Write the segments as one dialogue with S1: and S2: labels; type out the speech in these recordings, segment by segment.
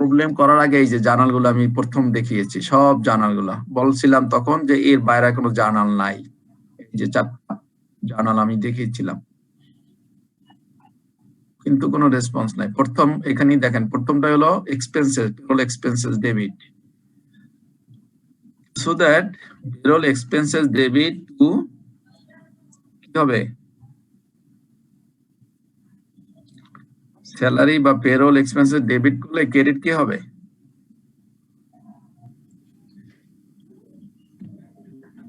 S1: Problem করার আগে এই যে জার্নালগুলো আমি প্রথম দেখিয়েছি, সব জার্নালগুলো বলছিলাম তখন যে এর বাইরে কোনো জার্নাল নাই। এই যে 4টা জার্নাল আমি দেখিয়েছিলাম, কিন্তু কোনো রেসপন্স নাই। প্রথম এখানেই দেখেন, প্রথমটা হলো expenses, payroll expenses debit, so that payroll expenses debit two কি হবে, স্যালারি বা পেরোল এক্সপেন্সেস ডেবিট করলে ক্রেডিট কি হবে?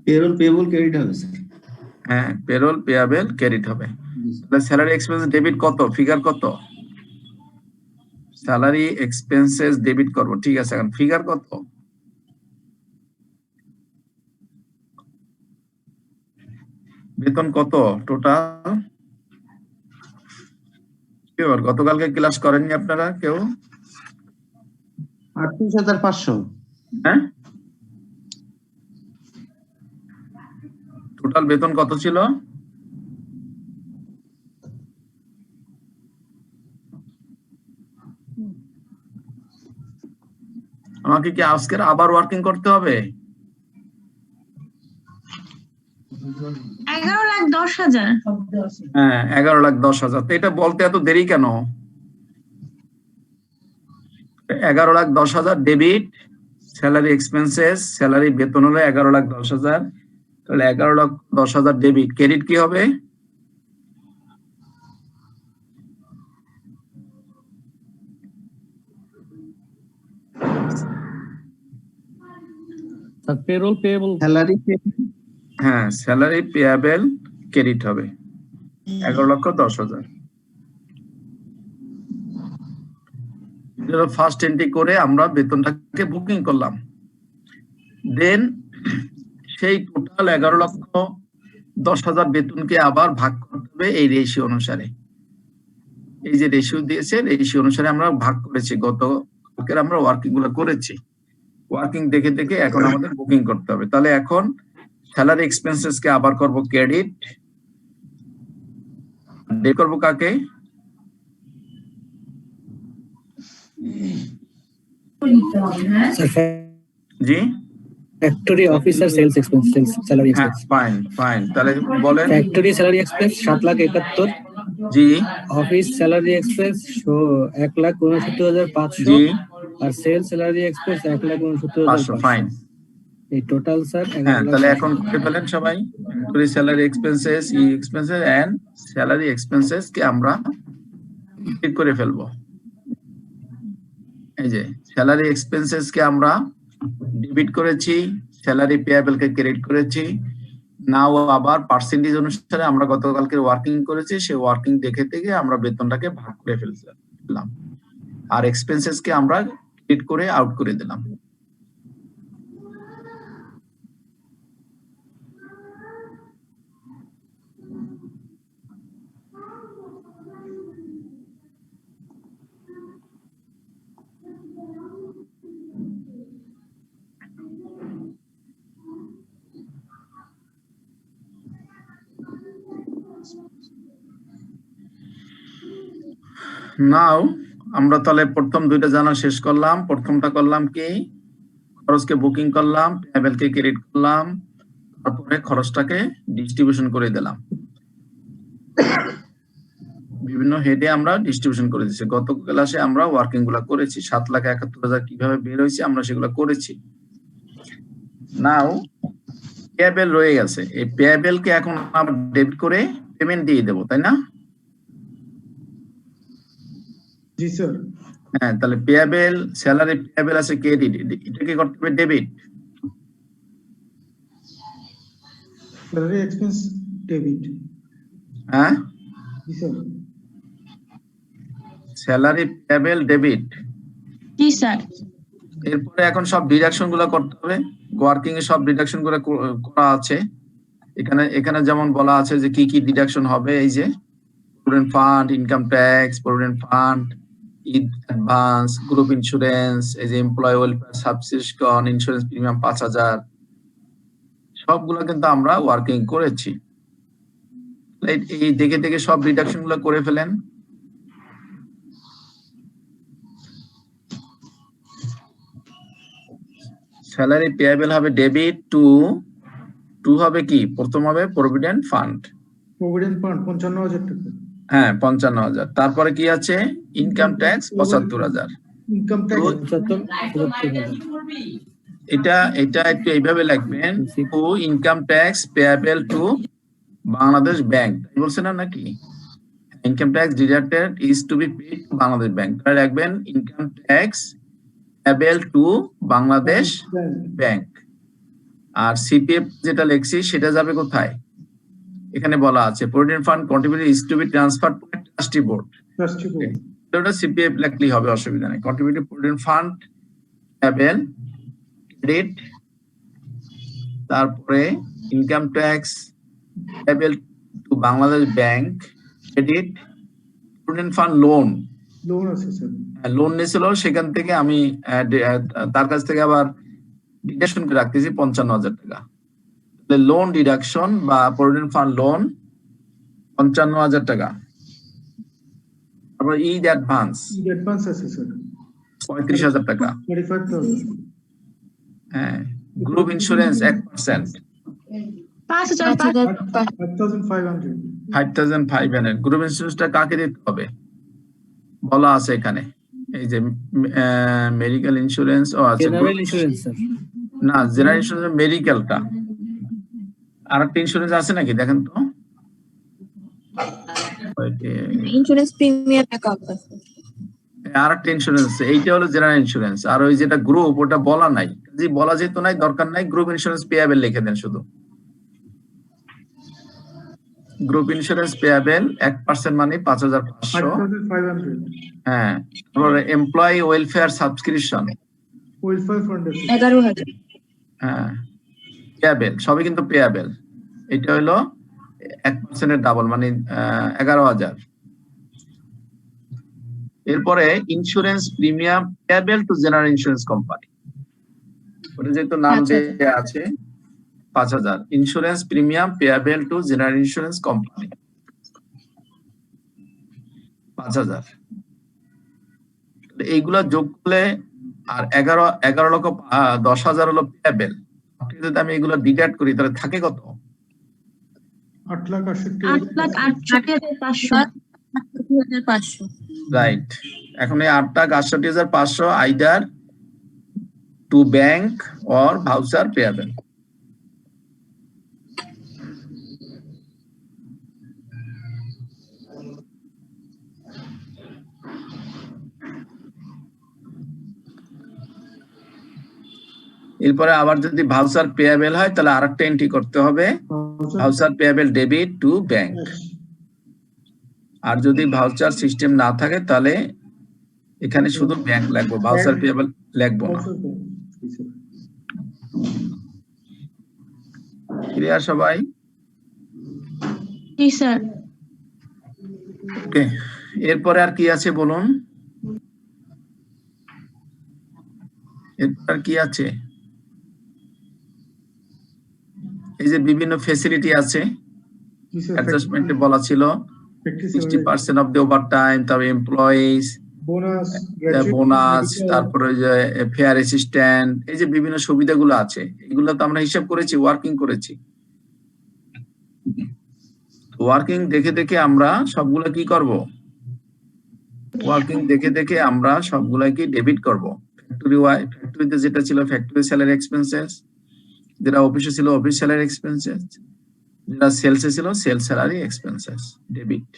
S2: পেরোল পেয়েবল ক্রেডিট হবে স্যার।
S1: হ্যাঁ, পেরোল পেয়াবেল ক্রেডিট হবে। তাহলে স্যালারি এক্সপেন্সেস ডেবিট কত, ফিগার কত? স্যালারি এক্সপেন্সেস ডেবিট করব, ঠিক আছে। এখন ফিগার কত? বেতন কত টোটাল? গতকালকে ক্লাস করেননি আপনারা কেউ?
S2: 38,500।
S1: হ্যাঁ, টোটাল বেতন কত ছিল? আমাকে কি আজকের আবার ওয়ার্কিং করতে হবে?
S3: 11,10,000।
S1: হ্যাঁ, 11,10,000। তো এটা বলতে এত দেরি কেন? 11,10,000 ডেবিট, স্যালারি এক্সপেন্সেস, স্যালারি বেতন হলো 11,10,000, তাহলে 11,10,000 ডেবিট, ক্রেডিট কি হবে?
S4: পেরোল পেয়েবল,
S2: স্যালারি
S1: হ্যাঁ, স্যালারি পেয়াবেল ক্রেডিট হবে 11,10,000। ফার্স্ট এন্ট্রি করে আমরা বেতনটাকে বুকিং করলাম, দেন সেই টোটাল 11,10,000 বেতনকে আবার ভাগ করতে হবে এই রেশিও অনুসারে। এই যে রেশিও দিয়েছে, রেশিও অনুসারে আমরা ভাগ করেছি, গতকালকে আমরা ওয়ার্কিং গুলো করেছি। ওয়ার্কিং দেখে দেখে এখন আমাদের বুকিং করতে হবে। তাহলে এখন স্যালারি এক্সপেন্সেস কে আবার করব ক্রেডিট, ডেবিট করব কাকে? জি,
S4: factory officer sales expense, salary
S1: হ্যাঁ,
S4: এক্সপেন্স।
S1: ফাইন ফাইন, তাহলে বলেন।
S4: Factory salary expense 7,71,000।
S1: জি
S4: অফিস স্যালারি এক্সপেন্স 1,69,500।
S1: জি,
S4: আর সেলস স্যালারি এক্সপেন্স
S1: 500,
S4: 1,69,500।
S1: ফাইন।
S4: এই টোটাল স্যার
S1: হ্যাঁ, তাহলে এখন করে ফেলেন সবাই। ফ্যাক্টরি স্যালারি এক্সপেন্সেস, ই এক্সপেন্সেস এন্ড স্যালারি এক্সপেন্সেস কে আমরা ঠিক করে ফেলবো। এই যে স্যালারি এক্সপেন্সেস কে আমরা ডেবিট করেছি, স্যালারি পেয়াবল কে ক্রেডিট করেছি। নাও আবার পার্সেন্টেজ অনুসারে আমরা গতকালকে ওয়ার্কিং করেছি, সেই ওয়ার্কিং দেখে থেকে আমরা বেতনটাকে ভাগ করে ফেললাম, আর এক্সপেন্সেস কে আমরা ক্রেডিট করে আউট করে দিলাম। নাও আমরা তাহলে প্রথম দুইটা জানা শেষ করলাম। প্রথমটা করলাম কি, খরচকে বুকিং করলাম, পেয়াবেলকে ক্রেডিট করলাম, তারপরে খরচটাকে ডিস্ট্রিবিউশন করে দিলাম, বিভিন্ন হেডে আমরা ডিস্ট্রিবিউশন করে দিচ্ছি। গত ক্লাসে আমরা ওয়ার্কিং গুলা করেছি, 7,71,000 কিভাবে বের হয়েছে আমরা সেগুলো করেছি। নাও পেয়াবেল রয়ে গেছে, এই পেয়াবেল কে এখন আমরা ডেবিট করে পেমেন্ট দিয়ে দেবো, তাই না?
S2: জি স্যার।
S1: হ্যাঁ, তাহলে পেয়াবেল, স্যালারি পেয়াবেল আছে ক্রেডিট, এটা কি করতে হবে ডেবিট?
S2: Salary expense debit.
S1: হ্যাঁ,
S2: জি স্যার।
S1: Salary payable debit.
S3: জি স্যার।
S1: এরপরে এখন সব ডিডাকশন গুলো করতে হবে। ওয়ার্কিং এ সব ডিডাকশন গুলো করা আছে। এখানে যেমন বলা আছে যে কি কি ডিডাকশন হবে, এই যে provident fund, income tax, provident fund, Eid advance, group insurance, এই যে এমপ্লয়ি ওয়েলফেয়ার সাবসিস্টন, ইন্স্যুরেন্স প্রিমিয়াম 5,000, সবগুলো কিন্তু আমরা ওয়ার্কিং করেছি। এই দেখে দেখে সব ডিডাকশন গুলো করে ফেলেন। স্যালারি পেয়েবল হবে ডেবিট টু হবে কি, প্রথম হবে প্রভিডেন্ট ফান্ড।
S2: প্রভিডেন্ট ফান্ড 55,000 টাকা।
S1: হ্যাঁ 55,000। তারপরে কি আছে, ইনকাম ট্যাক্স 75,000।
S2: ইনকাম ট্যাক্স
S4: 75,000
S1: এটা একটু এইভাবে লিখবেন, to income tax payable to Bangladesh bank, বলছে না নাকি, income tax deducted is to be paid to Bangladesh bank, তাহলে লিখবেন income tax payable to Bangladesh bank. আর সিপিএফ যেটা লিখছি সেটা যাবে কোথায়, এখানে বলা আছে provident fund contribution is to be transferred to trustee board,
S2: trustee board.
S1: ওটা সিপিএফ লিখলেই হবে, অসুবিধা নেই। Contributive provident fund payable credit, তারপরে income tax payable to Bangladesh bank credit, provident fund loan
S2: আছে স্যার।
S1: লোন নিয়েছিল, সেখান থেকে আমি তার কাছ থেকে আবার ডিডাকশন করে রাখতেছি 55,000 টাকা। লোন ডিডাকশন বা প্রভিডেন্ট ফান্ড লোন 55,000 টাকা। তারপর ঈদ অ্যাডভান্স
S2: অ্যাডভান্স আছে স্যার
S1: 35,000 টাকা।
S2: 35,000।
S1: হ্যাঁ, গ্রুপ ইন্স্যুরেন্স 1%,
S3: 5,500।
S2: 5,500।
S1: 5,500। গ্রুপ ইন্স্যুরেন্সটা কাকে দিতে হবে বলা আছে এখানে, এই যে মেডিকেল ইন্স্যুরেন্স, ও আচ্ছা
S4: জেনারেল ইন্স্যুরেন্স স্যার।
S1: না, জেনারেল ইন্স্যুরেন্স মেডিকেলটা। আরেকটা ইন্স্যুরেন্স আছে নাকি দেখেন তো,
S5: ইন্স্যুরেন্স প্রিমিয়াম অ্যাকাউন্ট আছে।
S1: আরেকটা ইন্স্যুরেন্স আছে, এইটা হলো জেনারেল ইন্স্যুরেন্স। আর ওই যেটা গ্রুপ, ওটা বলা নাই, যে বলা যেত নাই, দরকার নাই। গ্রুপ ইন্স্যুরেন্স পেয়েবল লিখে দেন শুধু, গ্রুপ ইন্স্যুরেন্স পেয়েবল 1% মানে 5,500।
S2: 5,500।
S1: হ্যাঁ, তারপরে employee welfare subscription
S2: welfare fund আছে
S5: 11,000।
S1: হ্যাঁ পেয়েবল, সবই কিন্তু পেয়েবল। এটা হলো 1% ডাবল মানে 11,000। এরপরে insurance premium payable two general insurance company, ওটা যেহেতু নাম দেয়া আছে 5,000। Insurance premium payable two general insurance company 5,000। এইগুলা যোগ করলে আর 10,000 হলো পেয়েবল। যদি আমি এগুলো ডিডাক্ট করি তাহলে থাকে কত,
S2: 8,68,500।
S5: 8,68,500।
S1: রাইট। এখন এই 8,68,500 either to bank or voucher payable. এরপরে আবার যদি ভাউচার পেয়েবল হয় তাহলে আরেকটা এন্ট্রি করতে হবে, voucher payable debit to bank. আর যদি ভাউচার সিস্টেম না থাকে তাহলে এখানে শুধু ব্যাংক লাগবে, ভাউচার পেয়েবল লাগবে না। ক্লিয়ার সবাই?
S3: জি স্যার।
S1: ওকে, এরপরে আর কি আছে বলুন, এরপর আর কি আছে? এই যে বিভিন্ন ফ্যাসিলিটি আছে, অ্যাডজাস্টমেন্টে বলা ছিল 60% অফ দ্য ওভারটাইম, তারপর এমপ্লয়িজ বোনাস, তারপরে যে ফেয়ার অ্যাসিস্ট্যান্ট, এই যে বিভিন্ন সুবিধাগুলো আছে, এগুলো তো আমরা হিসাব করেছি, ওয়ার্কিং করেছি। ওয়ার্কিং দেখে দেখে আমরা সবগুলা কি করব, ওয়ার্কিং দেখে দেখে আমরা সবগুলা কি ডেবিট করব। ফ্যাক্টরিতে যেটা ছিল ফ্যাক্টরি স্যালারি এক্সপেন্সেস, যেটা অফিসে ছিল অফিস স্যালারি এক্সপেন্সেস, যেটা সেলসে ছিল সেল স্যালারি এক্সপেন্সেস, ডেবিট।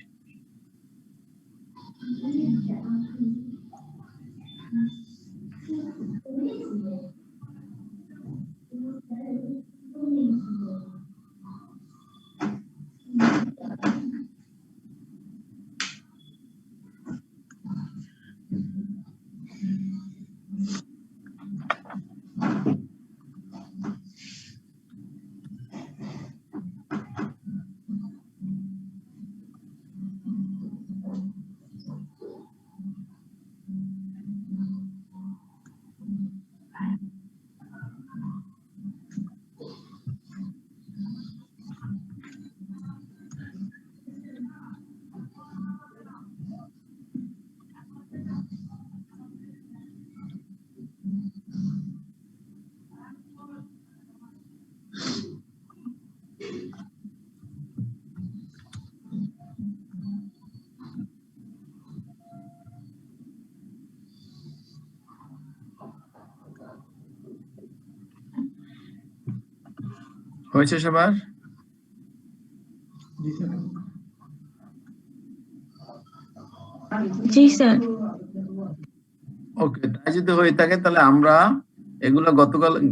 S1: হয়েছে সবার?
S2: জি স্যার।
S3: জি স্যার।
S1: ওকে, তাই যদি হয়ে থাকে তাহলে আমরা এগুলো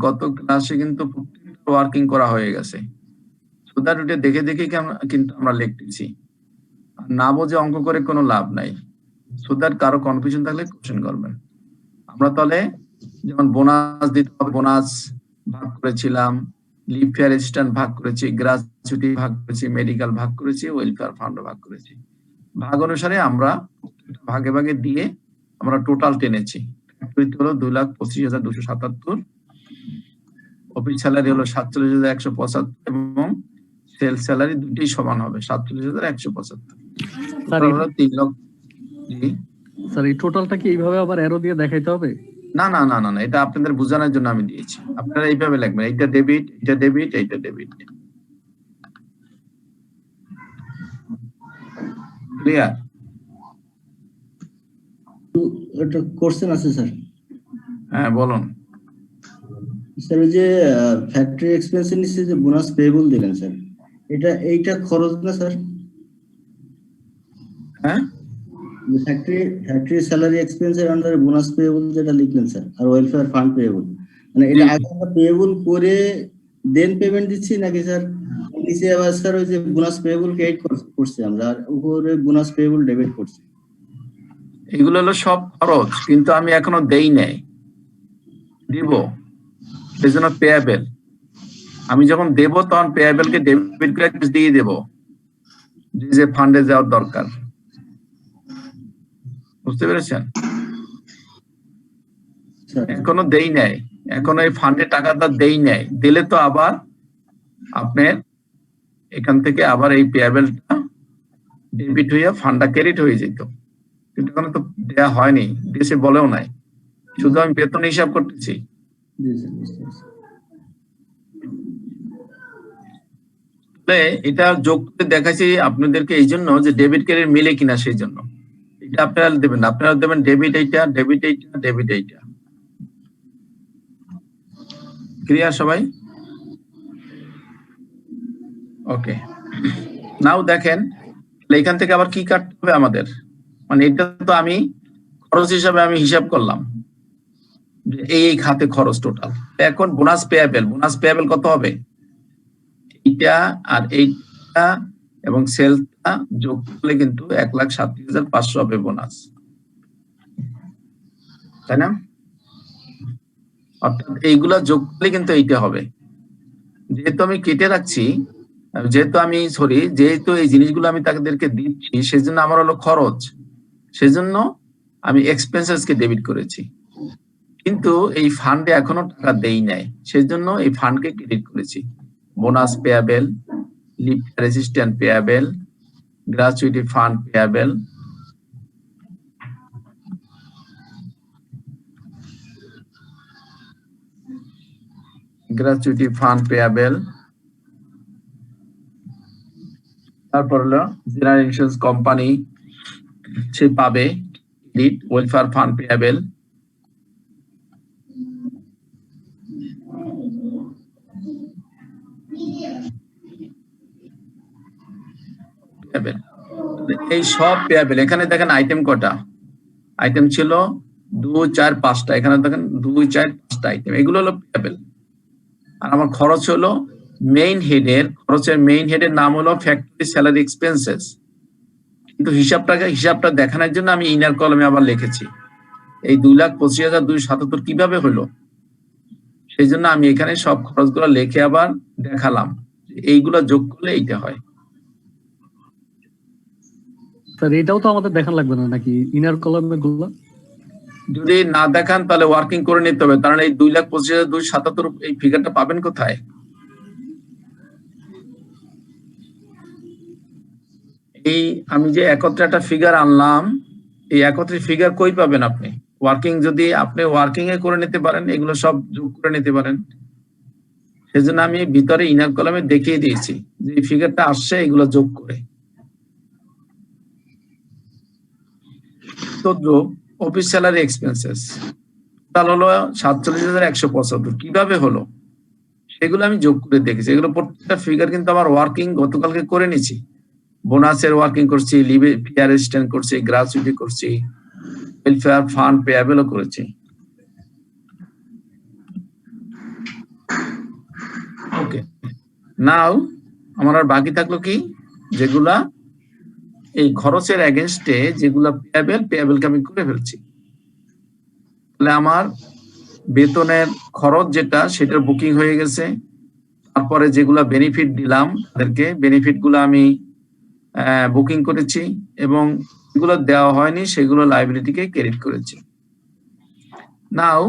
S1: গত ক্লাসে কিন্তু ওয়ার্কিং করা হয়ে গেছে। সো দ্যাট ওটা দেখে দেখে কিন্তু আমরা লিখতেছি। আর না বুঝে অঙ্ক করে কোনো লাভ নাই। সো দ্যাট কারো কনফিউশন থাকলে কোশ্চেন করবেন। আমরা তাহলে যেমন বোনাস দিতে হবে, বোনাস ভাগ করেছিলাম, লিভ ফেয়ার অ্যাসিস্ট্যান্ট ভাগ করেছি, গ্রাচুইটি ভাগ করেছি, মেডিকেল ভাগ করেছি, ওয়েলফেয়ার ফান্ড ভাগ করেছি। ভাগ অনুসারে আমরা ভাগে ভাগে দিয়ে আমরা টোটাল টেনেছি। ফ্যাক্টরিতে হলো 2,25,277, অফিস স্যালারি হলো 47,175 এবং সেল স্যালারি দুটোই সমান হবে 47,175।
S4: স্যার
S1: হলো 3 লক্ষ। জি
S4: স্যার এই টোটালটা কি এইভাবে আবার অ্যারো দিয়ে দেখাইতে হবে?
S1: না না না না না, এটা আপনাদের বোঝানোর জন্য আমি দিয়েছি। আপনারা এইভাবে লিখবেন, এইটা ডেবিট, এটা ডেবিট, এইটা ডেবিট। ক্লিয়ার?
S6: একটা কোশ্চেন আছে স্যার।
S1: হ্যাঁ বলুন।
S6: স্যার ওই যে ফ্যাক্টরি এক্সপেন্সের নিচে যে বোনাস পেয়েবল দিলেন স্যার, এইটা খরচ না স্যার?
S1: হ্যাঁ
S6: ফ্যাক্টরি স্যালারি এক্সপেন্সের আন্ডারে বোনাস পেয়েবল যেটা লিখলেন স্যার, আর ওয়েলফেয়ার ফান্ড পেয়েবল, মানে এটা আগে আমরা পেয়েবল করে দেন পেমেন্ট দিচ্ছি নাকি স্যার? নিচে আবার স্যার ওই যে বোনাস পেয়েবল ক্রেডিট করছি আমরা, আর উপরে বোনাস পেয়েবল ডেবিট করছি।
S1: এগুলো হলো সব খরচ, কিন্তু আমি এখনো দেই নাই, দিব। সেজন্য পেয়াবেল, আমি যখন দেব তখন পেয়াবেল কে ডেবিট করে দিয়ে দেব, যে ফান্ডে যাওয়ার দরকার। বুঝতে পেরেছেন? এখনো দেই নাই, এখনো এই ফান্ডে টাকাটা দেই নাই। দিলে তো আবার আপনার এখান থেকে আবার এই পেয়াবেলটা ডেবিট হইয়া ফান্ডটা ক্রেডিট হয়ে যেত, কিন্তু এখনো তো দেয়া হয়নি, দেশে বলেও নাই, শুধু আমি বেতন হিসাব করতেছি।
S6: জি স্যার, বুঝতে পারছি।
S1: এটা যোগ করে দেখাচ্ছি আপনাদেরকে এই জন্য যে ডেবিট ক্রেডিট মিলে কিনা, সেই জন্য এটা আপনারা দেবেন, আপনারা দেবেন ডেবিট এইটা, ডেবিট এইটা, ডেবিট এইটা। ক্লিয়ার সবাই? ওকে, নাও দেখেন এখান থেকে আবার কি কাটতে হবে আমাদের, মানে এটা তো আমি খরচ হিসাবে আমি হিসাব করলাম যে এই খাতে খরচ টোটাল। এখন বোনাস পেয়াবেল কত হবে? এইটা আর এইটা এবং সেলটা যোগ করলে কিন্তু 1,37,500 হবে বোনাস, তাই না? অর্থাৎ এইগুলা যোগ করলে কিন্তু এইটা হবে। যেহেতু আমি কেটে রাখছি, যেহেতু এই জিনিসগুলো আমি তাদেরকে দিচ্ছি, সেজন্য আমার হলো খরচ, সেজন্য আমি এক্সপেন্সেস কে ডেবিট করেছি। কিন্তু এই ফান্ডে এখনো টাকা দেই নাই, সেজন্য এই ফান্ডকে ক্রেডিট করেছি। Bonus payable, leave assistant payable, gratuity fund payable, তারপর হলো জেনারেল ইন্স্যুরেন্স কোম্পানি সে পাবে ক্রেডিট, ওয়েলফেয়ার ফান্ড পেয়াবেল, এই সব পেয়াবেল। এখানে দেখেন আইটেম কটা, আইটেম ছিল 2, 4, 5টা, এখানে দেখেন 2, 4, 5টা আইটেম, এগুলো হলো পেয়াবেল। আর আমার খরচ হলো খরচের মেইন হেডের নাম হলো ফ্যাক্টরি স্যালারি এক্সপেন্সেস, কিন্তু হিসাবটা দেখানোর জন্য আমি ইনার কলমে আবার লিখেছি এই 2,25,277 কিভাবে হলো, সেই জন্য আমি এখানে সব খরচগুলো লিখে আবার দেখালাম এইগুলো যোগ করলে এইটা হয়।
S4: স্যার এটাও তো আমাদের দেখান লাগবে না নাকি ইনার কলামে গুলো?
S1: যদি না দেখান তাহলে ওয়ার্কিং করে নিতে হবে, কারণ এই 2,25,277 এই ফিগারটা পাবেন কোথায়? এই আমি যে একত্রে একটা ফিগার আনলাম, এই একত্রে ফিগার কই পাবেন আপনি? যদি আপনি ওয়ার্কিং এ করে নিতে পারেন, এগুলো সব যোগ করে নিতে পারেন। সেজন্য আমি ভিতরে ইনার কলামে দেখিয়ে দিয়েছি যে এই ফিগারটা আসছে এগুলো যোগ করে। তো যোগ অফিস স্যালারি এক্সপেন্সেস টোটাল হলো 47,175, কিভাবে হলো এগুলো আমি যোগ করে দেখেছি। এগুলো প্রত্যেকটা ফিগার কিন্তু আমার ওয়ার্কিং গতকালকে করে নিয়েছি। বোনাসের ওয়ার্কিং করছি, লিভ ফিয়ার অ্যাসিস্ট্যান্ট করছি, গ্রাচুইটি করছি, ওয়েলফেয়ার ফান্ড পেয়াবেলও করেছি। ওকে, নাও আমার আর বাকি থাকলো কি, যেগুলা এই খরচের এগেনস্টে যেগুলা পেয়াবেলকে আমি করে ফেলছি। তাহলে আমার বেতনের খরচ যেটা সেটার বুকিং হয়ে গেছে। তারপরে যেগুলা বেনিফিট দিলাম তাদেরকে, বেনিফিট গুলো আমি বুকিং করেছি, এবং যেগুলো দেওয়া হয়নি সেগুলো লাইবিলিটিকে ক্রেডিট করেছি। নাও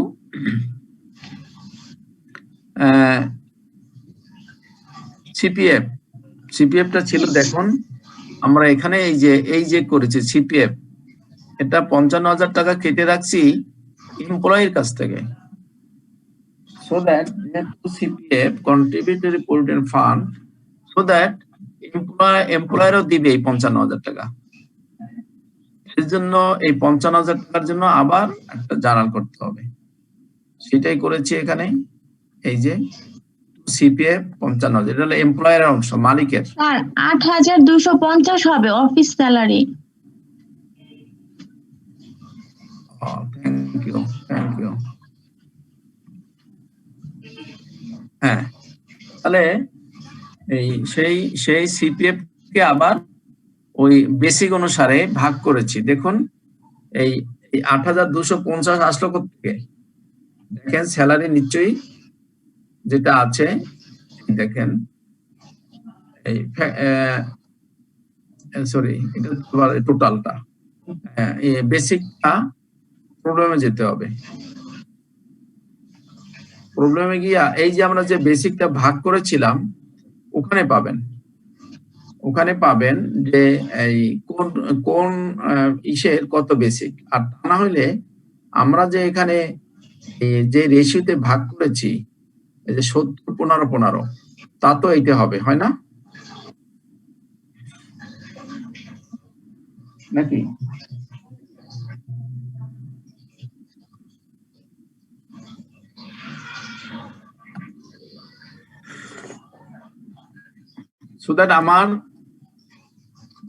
S1: সিপিএফটা ছিল, দেখুন আমরা এখানে এই যে করেছি সিপিএফ, এটা 55,000 টাকা কেটে রাখছি এমপ্লয়ির কাছ থেকে, so that CPF contributory provident fund, so that employer দিবে এই 55,000 টাকা। এর জন্য এই 55,000 টাকার জন্য আবার একটা জার্নাল করতে হবে, সেটাই করেছি এখানে। এই যে সিপিএফ 55,000, এটা হলো এমপ্লয়ারের অংশ, মালিকের।
S3: স্যার 8,250 হবে অফিস স্যালারি।
S1: Thank you. হ্যাঁ, তাহলে এই সেই সিপিএফ কে আবার ওই বেসিক অনুসারে ভাগ করেছি। দেখুন এই 8,250 আসলো কোথেকে? দেখেন স্যালারি নিশ্চয়ই যেটা আছে, দেখেন এই সরি, এটা টোটালটা, বেসিকটা প্রবলেমে যেতে হবে। প্রবলেমে গিয়া এই যে আমরা যে বেসিকটা ভাগ করেছিলাম ওখানে পাবেন যে এই কোন ইসের কত বেসিক। আর তা না হইলে আমরা যে এখানে যে রেশিওতে ভাগ করেছি, এই যে 70-15-15, তা তো এইটা হবে, হয় না নাকি? সো দ্যাট আমার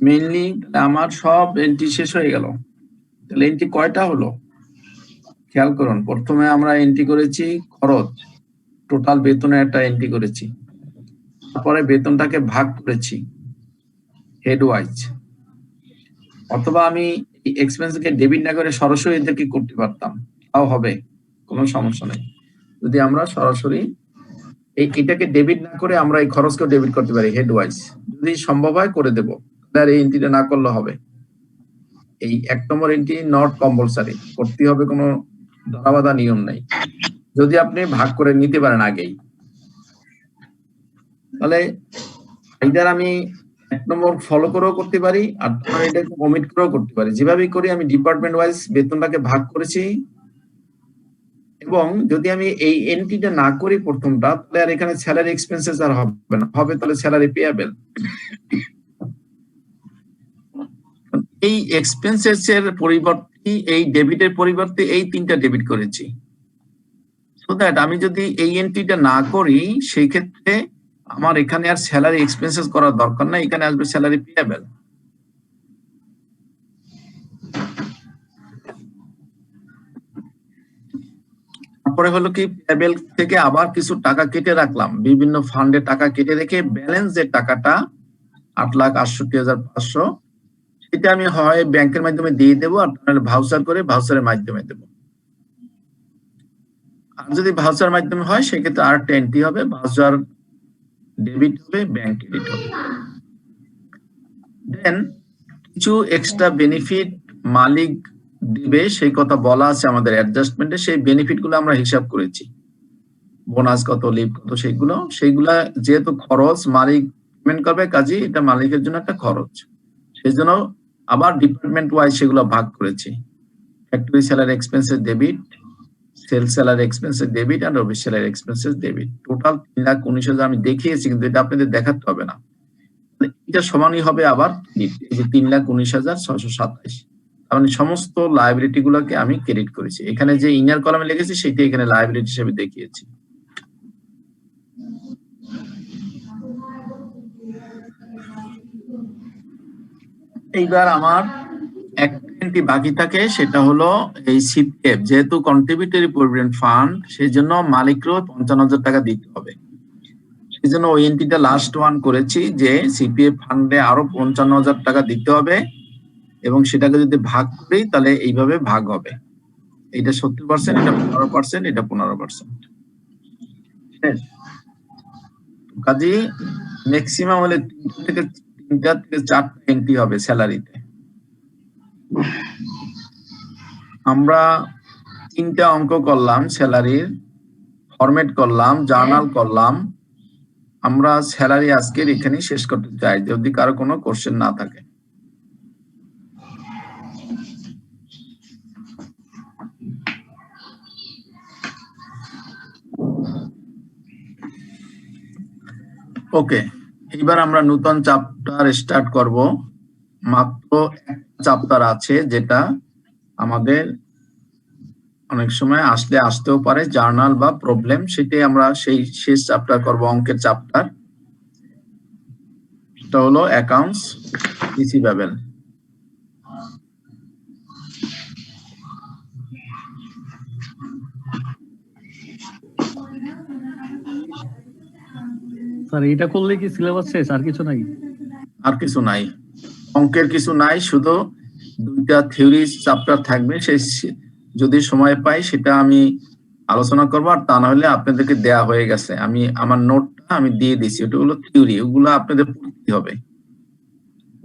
S1: মেইনলি আমার সব এন্ট্রি শেষ হয়ে গেল। তাহলে এন্ট্রি কয়টা হলো খেয়াল করুন। প্রথমে আমরা এন্ট্রি করেছি খরচ, টোটাল বেতনের একটা এন্ট্রি করেছি। তারপরে বেতনটাকে ভাগ করেছি হেড ওয়াইজ, অথবা আমি এক্সপেন্সকে ডেবিট না করে সরাসরি এদেরকে করতে পারতাম, তাও হবে, কোনো সমস্যা নেই। যদি আমরা সরাসরি এটাকে ডেবিট না করে আমরা এই খরচকেও ডেবিট করতে পারি হেড ওয়াইজ, যদি সম্ভব হয় করে দেব। আর এই এন্ট্রিটা না করলে হবে। এই 1 নম্বর এন্ট্রি নট কম্পালসারি করতে হবে, কোনো ধরাবাধা নিয়ম নাই, যদি আপনি ভাগ করে নিতে পারেন আগেই। তাহলে এইটার আমি 1 নম্বর ফলো করেও করতে পারি, আর এটাকে ওমিট করেও করতে পারি। যেভাবেই করি আমি ডিপার্টমেন্ট ওয়াইজ বেতনটাকে ভাগ করেছি, এবং যদি আমি এই এন্ট্রিটা না করি প্রথমটা, তাহলে আর এখানে স্যালারি এক্সপেন্সেস আর হবে না, হবে তাহলে স্যালারি পেয়াবেল। এই এক্সপেন্সেস এর পরিবর্তে, এই ডেবিটের পরিবর্তে এই 3টা ডেবিট করেছি, সো দ্যাট আমি যদি এই এন্ট্রিটা না করি সেই ক্ষেত্রে আমার এখানে আর স্যালারি এক্সপেন্সেস করার দরকার নাই, এখানে আসবে স্যালারি পেয়াবেল। তারপরে হলো কি, পেয়াবেল থেকে আবার কিছু টাকা কেটে রাখলাম, বিভিন্ন ফান্ডে টাকা কেটে রেখে ব্যালেন্স যে টাকাটা 8,68,500, সেটা আমি হয় ব্যাংকের মাধ্যমে দিয়ে দেবো, আর ভাউচার করে ভাউচারের মাধ্যমে দেবো। আর যদি ভাউচার মাধ্যমে হয় সেক্ষেত্রে আর একটা এন্ট্রি হবে, ভাউচার ডেবিট হবে, ব্যাংক ক্রেডিট হবে। দেন কিছু এক্সট্রা বেনিফিট মালিক দিবে সেই কথা বলা আছে আমাদের অ্যাডজাস্টমেন্টে, সেই বেনিফিট গুলো আমরা হিসাব করেছি, বোনাস কত, লিভ কত, সেইগুলা যেহেতু খরচ মালিক পেমেন্ট করবে, কাজে এটা মালিকের জন্য একটা খরচ, সেই জন্য আবার ডিপার্টমেন্ট ওয়াইজ সেগুলো ভাগ করেছি। Factory salary expenses debit, sale salary expenses debit, আর office salary expenses debit. Total 3,19,000 আমি দেখিয়েছি, কিন্তু এটা আপনাদের দেখাতে হবে না। এটা সমানই হবে আবার এই যে 3,19,627, মানে সমস্ত লায়াবিলিটি গুলোকে আমি ক্রেডিট করেছি। এখানে যে ইনার কলামে লিখেছি সেটা এখানে লায়াবিলিটি হিসেবে দেখিয়েছি। এইবার আমার একটা এন্ট্রি বাকি থাকে, সেটা হলো এই সিপিএফ। যেহেতু কন্ট্রিবিউটরি প্রভিডেন্ট ফান্ড, সেই জন্য মালিককেও 55,000 টাকা দিতে হবে। সেই জন্য ওই এন্ট্রিটা লাস্ট ওয়ান করেছি যে সিপিএফ ফান্ডে আরো 55,000 টাকা দিতে হবে, এবং সেটাকে যদি ভাগ করি তাহলে এইভাবে ভাগ হবে। এটা 70%, এটা 15%, এটা 15%। কাজে ম্যাক্সিমাম হলে 3টা থেকে 4টা এন্ট্রি হবে স্যালারিতে। আমরা 3টা অঙ্ক করলাম, স্যালারির ফরম্যাট করলাম, জার্নাল করলাম। আমরা স্যালারি আজকের এখানেই শেষ করতে চাই, যদি কারো কোনো কোশ্চেন না থাকে। ওকে, এবার আমরা নতুন চ্যাপ্টার স্টার্ট করব। মাত্র একটা চ্যাপ্টার আছে, যেটা আমাদের অনেক সময় আসতেও পারে, জার্নাল বা প্রবলেম। সেটাই আমরা সেই শেষ চ্যাপ্টার করব, অঙ্কের চ্যাপ্টার। এটা হলো অ্যাকাউন্টস রিসিভেবল।
S4: স্যার এটা করলে কি সিলেবাস শেষ, আর কিছু নাই?
S1: আর কিছু নাই, অঙ্কের কিছু নাই, শুধু 2টা থিওরি চ্যাপ্টার থাকবে। সেই যদি সময় পাই সেটা আমি আলোচনা করবো, আর তা না হলে আপনাদেরকে দেয়া হয়ে গেছে। আমি আমার নোটটা আমি দিয়ে দিছি, ওটা হলো থিওরি, ওগুলো আপনাদের পড়তে হবে।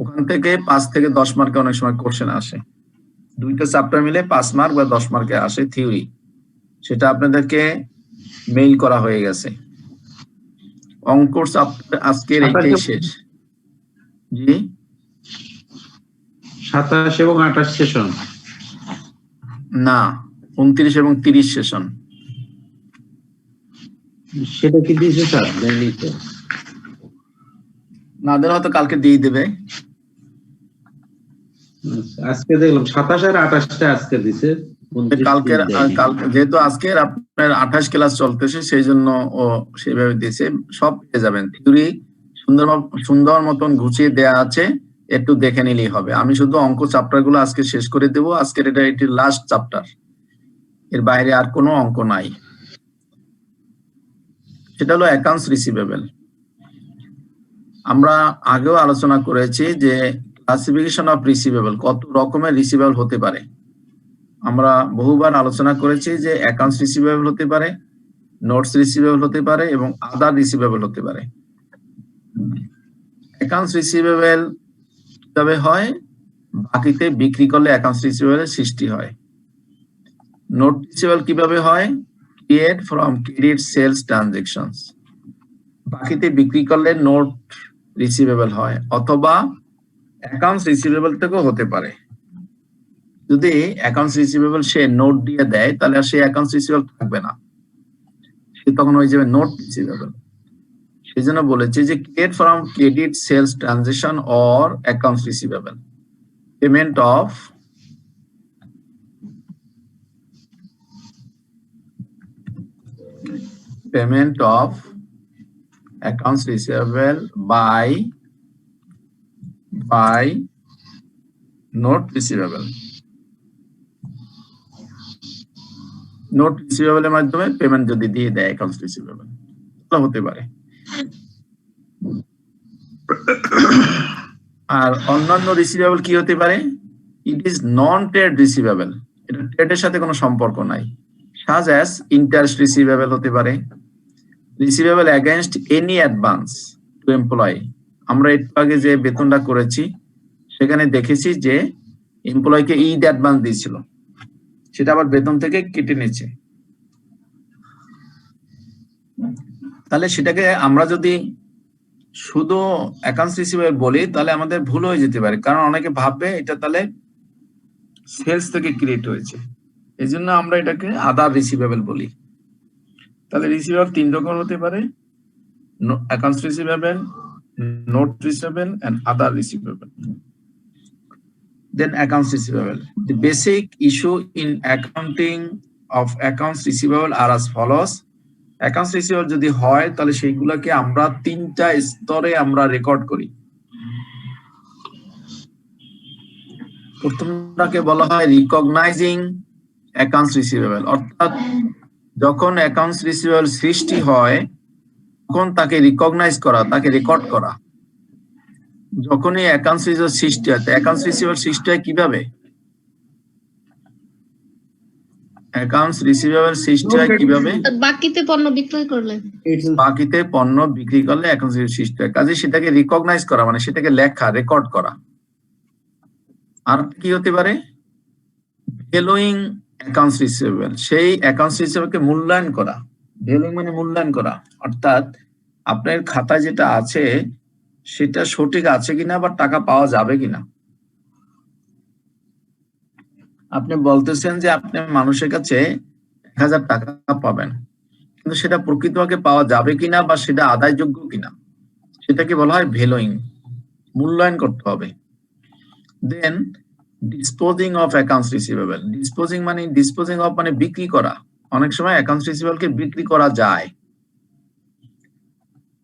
S1: ওখান থেকে 5 থেকে 10 মার্কে অনেক সময় কোশ্চেন আসে। 2টা চ্যাপ্টার মিলে 5 মার্ক বা 10 মার্কে আসে থিওরি। সেটা আপনাদেরকে মেইল করা হয়ে গেছে। অঙ্ক চ্যাপ্টার আজকের এইটাই শেষ। জি,
S7: 27 এবং 28 সেশন
S1: না, 29 এবং 30 সেশন।
S7: সেটা কি দিয়েছে স্যার? দেয়নি তো।
S1: না দিলে হয়তো কালকে দিয়ে দেবে।
S7: আজকে দেখলাম 27 আর 28টা আজকে দিছে, 29
S1: কালকের
S7: দেয়নি।
S1: যেহেতু আজকের আপনার 28 ক্লাস চলতেছে, সেই জন্য ও সেভাবে দিয়েছে। সব পেয়ে যাবেন, থিওরি সুন্দর মতন গুছিয়ে দেয়া আছে, একটু দেখে নিলেই হবে। আমি শুধু অঙ্ক চ্যাপ্টার গুলো আজকে শেষ করে দেবো। আজকের এটি লাস্ট চ্যাপ্টার, এর বাইরে আর কোনো অঙ্ক নাই। সেটা হলো অ্যাকাউন্টস রিসিভেবল। আমরা আগেও আলোচনা করেছি যে ক্লাসিফিকেশন অফ রিসিভেবল, কত রকমের রিসিভেবল হতে পারে। আমরা বহুবার আলোচনা করেছি যে অ্যাকাউন্টস রিসিভেবল হতে পারে, নোটস রিসিভেবল হতে পারে, এবং আদার রিসিভেবল হতে পারে। অ্যাকাউন্টস রিসিভেবল কিভাবে হয়? বাকিতে বিক্রি করলে অ্যাকাউন্টস রিসিভেবলের সৃষ্টি হয়। নোট রিসিভেবল কিভাবে হয়? Create from credit sales transactions. বাকিতে বিক্রি করলে নোট রিসিভেবল হয়, অথবা অ্যাকাউন্টস রিসিভেবল থেকেও হতে পারে। যদি অ্যাকাউন্টস রিসিভেবল সে নোট দিয়ে দেয়, তাহলে আর সে অ্যাকাউন্টস রিসিভেবল থাকবে না, সে তখন হয়ে যাবে নোট রিসিভেবল। সেই জন্য বলেছে যে create from credit sales transaction or accounts receivable, payment of accounts receivable by note receivable. Note রিসিভেবলের মাধ্যমে পেমেন্ট যদি দিয়ে দেয় অ্যাকাউন্টস রিসিভেবল, তাহলে হতে পারে। আর অন্যান্য রিসিভেবল কি হতে পারে? It is non trade receivable, এটা ট্রেডের সাথে কোনো সম্পর্ক নাই। সাজ অ্যাজ ইন্টারেস্ট রিসিভেবল হতে পারে, receivable against any advance to employee. আমরা একটু আগে যে বেতনটা করেছি, সেখানে দেখেছি যে এমপ্লয়িকে ঈদ অ্যাডভান্স দিয়েছিল, সেটা আবার বেতন থেকে কেটে নিচ্ছে। তাহলে সেটাকে আমরা যদি শুধু অ্যাকাউন্টস রিসিভেবল বলি, তাহলে আমাদের ভুল হয়ে যেতে পারে, কারণ অনেকে ভাববে এটা তাহলে সেলস থেকে ক্রিয়েট হয়েছে। এই জন্য আমরা এটাকে আদার রিসিভেবল বলি। তাহলে রিসিভেবল 3 রকম হতে পারে: accounts receivable, note receivable, and other receivable. Then accounts receivable. The basic issue in accounting of accounts receivable are as follows. Accounts receivable যদি হয়, তাহলে সেইগুলোকে আমরা 3টা স্তরে আমরা রেকর্ড করি। প্রথমটাকে বলা হয় রিকগনাইজিং অ্যাকাউন্টস রিসিভেবল, অর্থাৎ যখন অ্যাকাউন্টস রিসিভেবল সৃষ্টি হয় তখন তাকে রিকগনাইজ করা, তাকে রেকর্ড করা। যখনই অ্যাকাউন্টস রিসিভেবল সৃষ্টি হয়, অ্যাকাউন্টস রিসিভেবল সৃষ্টি হয় কিভাবে? অ্যাকাউন্টস রিসিভেবল সৃষ্টি হয় কিভাবে?
S5: বাকিতে পণ্য বিক্রয় করলে,
S1: বাকিতে পণ্য বিক্রি করলে অ্যাকাউন্টস রিসিভেবল সৃষ্টি হয়। কাজে সেটাকে রিকগনাইজ করা মানে সেটাকে লেখা, রেকর্ড করা। আর কি হতে পারে? ভ্যালুইং অ্যাকাউন্টস রিসিভেবল, সেই অ্যাকাউন্টস রিসিভেবলকে মূল্যায়ন করা। ভ্যালুইং মানে মূল্যায়ন করা, অর্থাৎ আপনার খাতায় যেটা আছে সেটা সঠিক আছে কিনা বা টাকা পাওয়া যাবে কিনা। আপনি বলতেছেন যে আপনি মানুষের কাছে 1000 টাকা পাবেন, কিন্তু সেটা প্রকৃতভাবে পাওয়া যাবে কিনা বা সেটা আদায়যোগ্য কিনা, সেটাকে বলা হয় ভ্যালুইং, মূল্যায়ন করতে হবে। Then disposing of accounts receivable, disposing of মানে বিক্রি করা। অনেক সময় অ্যাকাউন্টস রিসিভেবলকে বিক্রি করা যায়।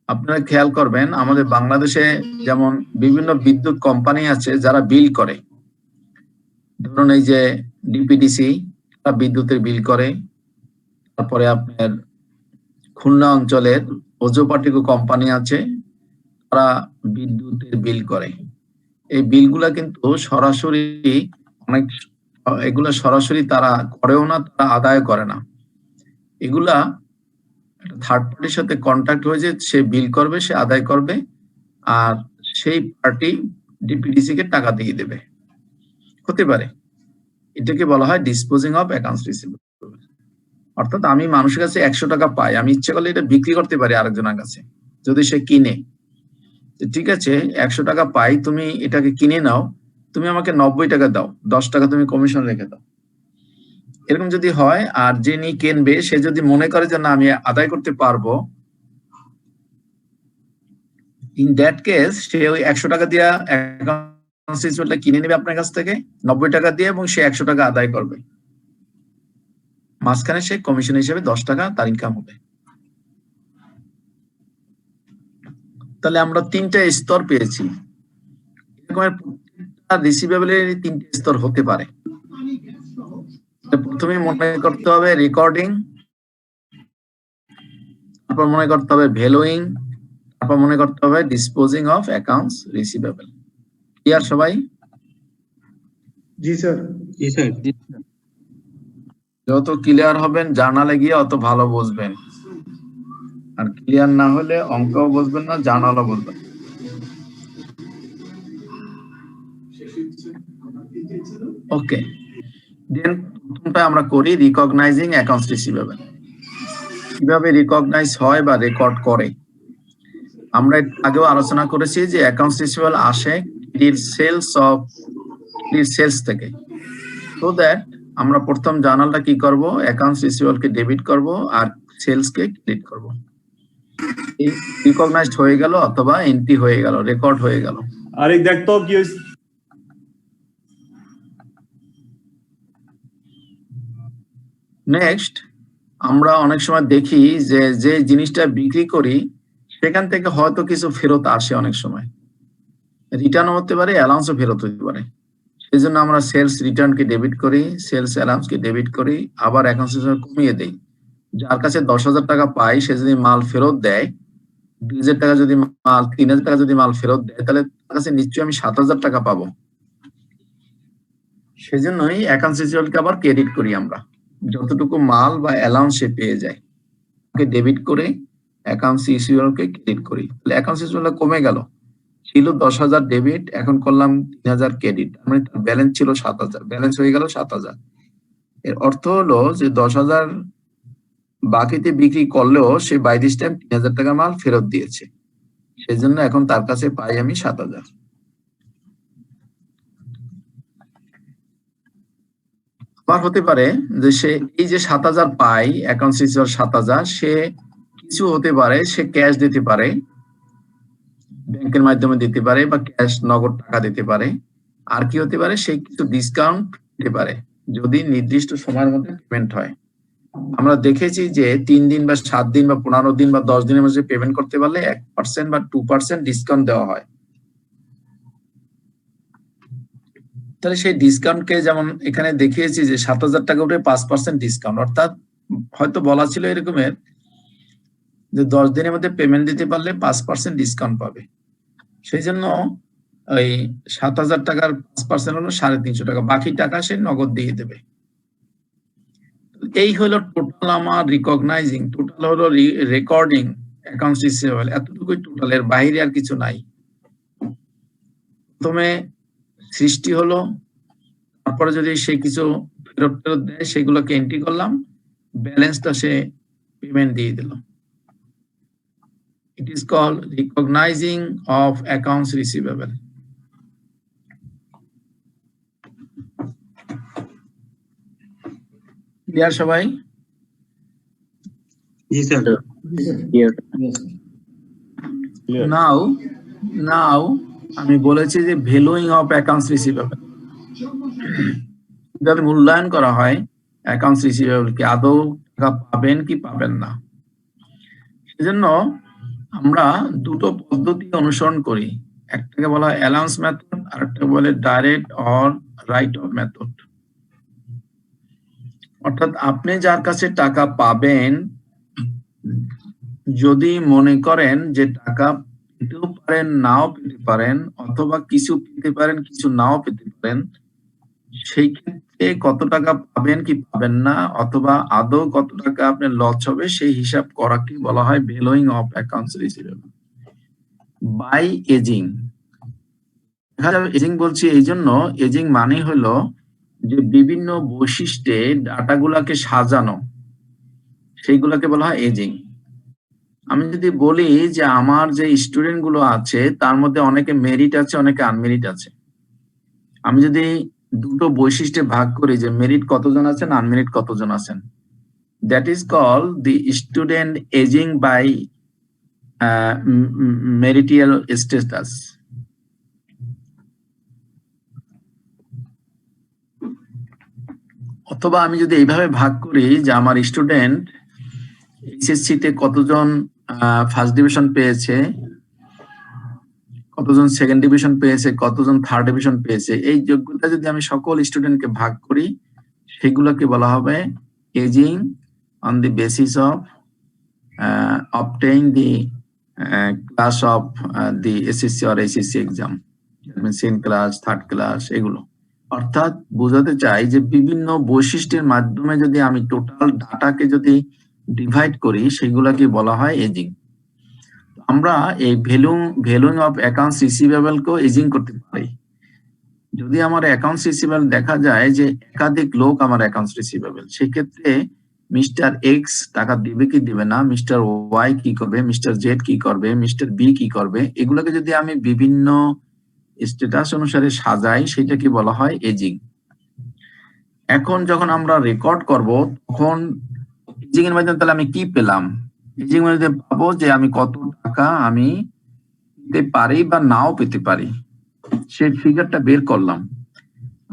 S1: আপনারা খেয়াল করবেন আমাদের বাংলাদেশে যেমন বিভিন্ন বিদ্যুৎ কোম্পানি আছে যারা বিল করে, ধরুন এই যে ডিপিডিসি বিদ্যুতের বিল করে, তারপরে আপনার খুলনা অঞ্চলের ওজোপাটিকো কোম্পানি আছে, তারা বিদ্যুতের বিল করে। এই বিলগুলা কিন্তু সরাসরি এগুলা সরাসরি তারা করেও না, তারা আদায় করে না। এগুলা থার্ড পার্টির সাথে কন্ট্যাক্ট হয়েছে, সে বিল করবে, সে আদায় করবে, আর সেই পার্টি ডিপিডিসি কে টাকা দিয়ে দেবে, হতে পারে। এটাকে বলা হয় ডিসপোজিং অফ অ্যাকাউন্টস রিসিভেবল। অর্থাৎ আমি মানুষের কাছে 100 টাকা পাই, আমি ইচ্ছে করলে এটা বিক্রি করতে পারি আরেকজনের কাছে যদি সে কিনে। ঠিক আছে, 100 টাকা পাই, তুমি এটাকে কিনে নাও, তুমি আমাকে 90 টাকা দাও, 10 টাকা তুমি কমিশন রেখে দাও। এরকম যদি হয়, আর যিনি কিনবে সে যদি মনে করে যে না আমি আদায় করতে পারবো, ইন দ্যাট কেস সে ওই 100 টাকা দিয়ে অ্যাকাউন্টস রিসিভেবলটা কিনে নেবে আপনার কাছ থেকে 90 টাকা দিয়ে, এবং সে 100 টাকা আদায় করবে। মাঝখানে সে কমিশন হিসেবে 10 টাকা তার ইনকাম হবে। তাহলে আমরা 3টা স্তর পেয়েছি। রিসিভেবলের 3টে স্তর হতে পারে। প্রথমে মনে করতে হবে রেকর্ডিং, তারপর মনে করতে হবে ভ্যালুইং, তারপর মনে করতে হবে disposing of accounts receivable. Clear সবাই?
S2: জি স্যার।
S1: যত ক্লিয়ার হবেন জার্নালে গিয়ে অত ভালো বুঝবেন, আর ক্লিয়ার না হলে অঙ্কও বুঝবেন না, জার্নালও বুঝবেন। ওকে, দেন প্রথমটা আমরা করি রিকগনাইজিং অ্যাকাউন্টস রিসিভেবল। কিভাবে রিকগনাইজ হয় বা রেকর্ড করে, আমরা আগেও আলোচনা করেছি যে অ্যাকাউন্টস রিসিভেবল আসে সেলস থেকে। সো দ্যাট আমরা প্রথম জার্নালটা কি করব, অ্যাকাউন্টস রিসিভেবল কে ডেবিট করব আর সেলস কে ক্রেডিট করব। এই রিকগনাইজড হয়ে গেল অথবা এন্ট্রি হয়ে গেল, রেকর্ড হয়ে গেল।
S8: আরে দেখতো কি হইছে।
S1: নেক্সট আমরা অনেক সময় দেখি যে যে জিনিসটা বিক্রি করি সেখান থেকে হয়তো কিছু ফেরত আসে, অনেক সময় রিটার্ন হতে পারে, অ্যালাউন্সও ফেরত হতে পারে। সেই জন্য আমরা সেলস রিটার্ন কে ডেবিট করি, সেলস অ্যালাউন্স কে ডেবিট করি, আবার অ্যাকাউন্টস রিসিভেবল কমিয়ে দেই। যার কাছে 10,000 টাকা পাই সে যদি মাল ফেরত দেয়, 2,000 টাকা যদি মাল, 3,000 টাকা যদি মাল ফেরত দেয়, তাহলে তার কাছে নিশ্চয়ই আমি 7,000 টাকা পাবো। সেজন্যই অ্যাকাউন্টস রিসিভেবল কে আবার ক্রেডিট করি আমরা, যতটুকু মাল বা অ্যালাউন্স সে পেয়ে যায় ওকে ডেবিট করে অ্যাকাউন্টস রিসিভেবল কে ক্রেডিট করি। তাহলে অ্যাকাউন্টস রিসিভেবল কমে গেল, ছিল 10,000 ডেবিট, এখন করলাম 3,000 ক্রেডিট, মানে ব্যালেন্স ছিল 7,000, ব্যালেন্স হয়ে গেল 7,000। এর অর্থ হলো যে 10,000 বাকিতে বিক্রি করলেও সে বাই দিস টাইম 3,000 টাকা মাল ফেরত দিয়েছে, সেজন্য এখন তার কাছে পাই আমি 7,000। আবার হতে পারে যে সে এই যে 7,000 পাই, অ্যাকাউন্টস রিসিভেবল 7,000, সে কিছু হতে পারে, সে ক্যাশ দিতে পারে, ব্যাংকের মাধ্যমে দিতে পারে, বা ক্যাশ নগদ টাকা দিতে পারে। আর কি হতে পারে, সে কিছু ডিসকাউন্ট দিতে পারে যদি নির্দিষ্ট সময়ের মধ্যে পেমেন্ট হয়। আমরা দেখেছি যে 3 দিন বা 7 দিন বা 15 দিন বা 10 দিনের মধ্যে পেমেন্ট করতে পারলে 1% বা 2% ডিসকাউন্ট দেওয়া হয়। তাহলে সেই ডিসকাউন্টকে যেমন এখানে দেখিয়েছি যে 7,000 টাকা উপরে 5% ডিসকাউন্ট, অর্থাৎ হয়তো বলা ছিল এরকমের যে 10 দিনের মধ্যে পেমেন্ট দিতে পারলে 5% ডিসকাউন্ট পাবে। সেই জন্য ওই 7,000 টাকার 5% হলো 350 টাকা, বাকি টাকা সে নগদ দিয়ে দেবে। এই হলো টোটাল আমার রিকগনাইজিং, টোটাল হলো রেকর্ডিং অ্যাকাউন্টস রিসিভেবল, এতটুকুই টোটাল, এর বাইরে আর কিছু নাই। প্রথমে সৃষ্টি হলো, তারপরে যদি সে কিছু ফেরত দেয় সেগুলোকে এন্ট্রি করলাম, ব্যালেন্সটা সে পেমেন্ট দিয়ে দিল। It is called recognizing of accounts receivable. Clear সবাই?
S2: জি স্যার।
S1: নাও আমি বলেছি যে ভ্যালুইং অফ অ্যাকাউন্টস রিসিভেবল, কিভাবে মূল্যায়ন করা হয় অ্যাকাউন্টস রিসিভেবল, কি আদৌ টাকা পাবেন কি পাবেন না। সেজন্য আমরা দুটো পদ্ধতি অনুসরণ করি, একটাকে বলা হয় অ্যালাউন্স মেথড, আর একটাকে বলে direct or right of method. অর্থাৎ আপনি যার কাছে টাকা পাবেন, যদি মনে করেন যে টাকা পেতেও পারেন নাও পেতে পারেন, অথবা কিছু পেতে পারেন কিছু নাও পেতে পারেন, সেই ক্ষেত্রে কত টাকা পাবেন কি পাবেন না, অথবা আদৌ কত টাকা আপনার লস হবে, সেই হিসাব করাকে বলা হয় valuing of accounts receivable by aging. Aging বলছি এই জন্য, এজিং মানে হলো যে বিভিন্ন বৈশিষ্ট্যে ডাটাগুলাকে সাজানো, সেইগুলোকে বলা হয় এজিং। আমি যদি বলি যে আমার যে স্টুডেন্ট গুলো আছে তার মধ্যে অনেকে মেরিট আছে অনেকে আনমেরিট আছে, আমি যদি দুটো বৈশিষ্ট্যে ভাগ করি যে মেরিট কতজন আছেন আনমেরিট কতজন আছেন, that is call the student aging by marital status. অথবা আমি যদি এইভাবে ভাগ করি যে আমার স্টুডেন্ট এইচএসসি তে কতজন ফার্স্ট ডিভিশন পেয়েছে, কতজন সেকেন্ড ডিভিশন পেয়েছে, কতজন থার্ড ডিভিশন পেয়েছে, এই যোগ্যতা যদি আমি সকল স্টুডেন্টকে ভাগ করি, সেগুলোকে বলা হবে aging on the basis of obtain the class of the SSC or HSC exam, second class third class এগুলো। অর্থাৎ বোঝাতে চাই যে বিভিন্ন বৈশিষ্ট্যের মাধ্যমে যদি আমি টোটাল ডাটাকে যদি ডিভাইড করি, সেগুলোকে বলা হয় এজিং। আমরা এই ভ্যালুইং অফ অ্যাকাউন্টস রিসিভেবল কেও এজিং করতে পারি। যদি আমার অ্যাকাউন্টস রিসিভেবল দেখা যায় যে একাধিক লোক আমার অ্যাকাউন্টস রিসিভেবল, সেক্ষেত্রে মিস্টার এক্স টাকা দিবে কি দিবে না, মিস্টার ওয়াই কি করবে, মিস্টার জেড কি করবে, মিস্টার বি কি করবে, এগুলোকে যদি আমি বিভিন্ন স্ট্যাটাস অনুসারে সাজাই, সেটা কি বলা হয় এজিং। এখন যখন আমরা রেকর্ড করব, তখন এজিং এর মাধ্যমে তাহলে আমি কি পেলাম, এজিং এর মাধ্যমে পাবো যে আমি কত টাকা আমি পেতে পারি বা নাও পেতে পারি, সেই ফিগারটা বের করলাম।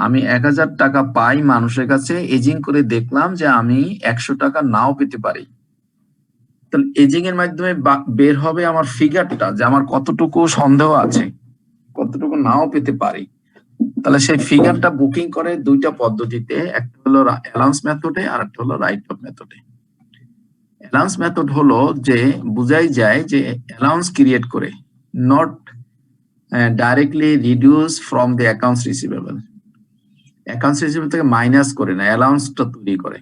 S1: আমি 1000 টাকা পাই মানুষের কাছে, এজিং করে দেখলাম যে আমি 100 টাকা নাও পেতে পারি। তাহলে এজিং এর মাধ্যমে বের হবে আমার ফিগারটা, যে আমার কতটুকু সন্দেহ আছে, কতটুকু নাও পেতে পারি। তাহলে সেই ফিগারটা বুকিং করে দুইটা পদ্ধতিতে, একটা হলো অ্যালাউন্স মেথডে আর একটা হলো রাইট অফ মেথডে। অ্যালাউন্স মেথড হলো যে বুঝাই যায় যে অ্যালাউন্স ক্রিয়েট করে, not directly reduce from the accounts receivable, accounts receivable থেকে মাইনাস করে না, অ্যালাউন্সটা তৈরি করে।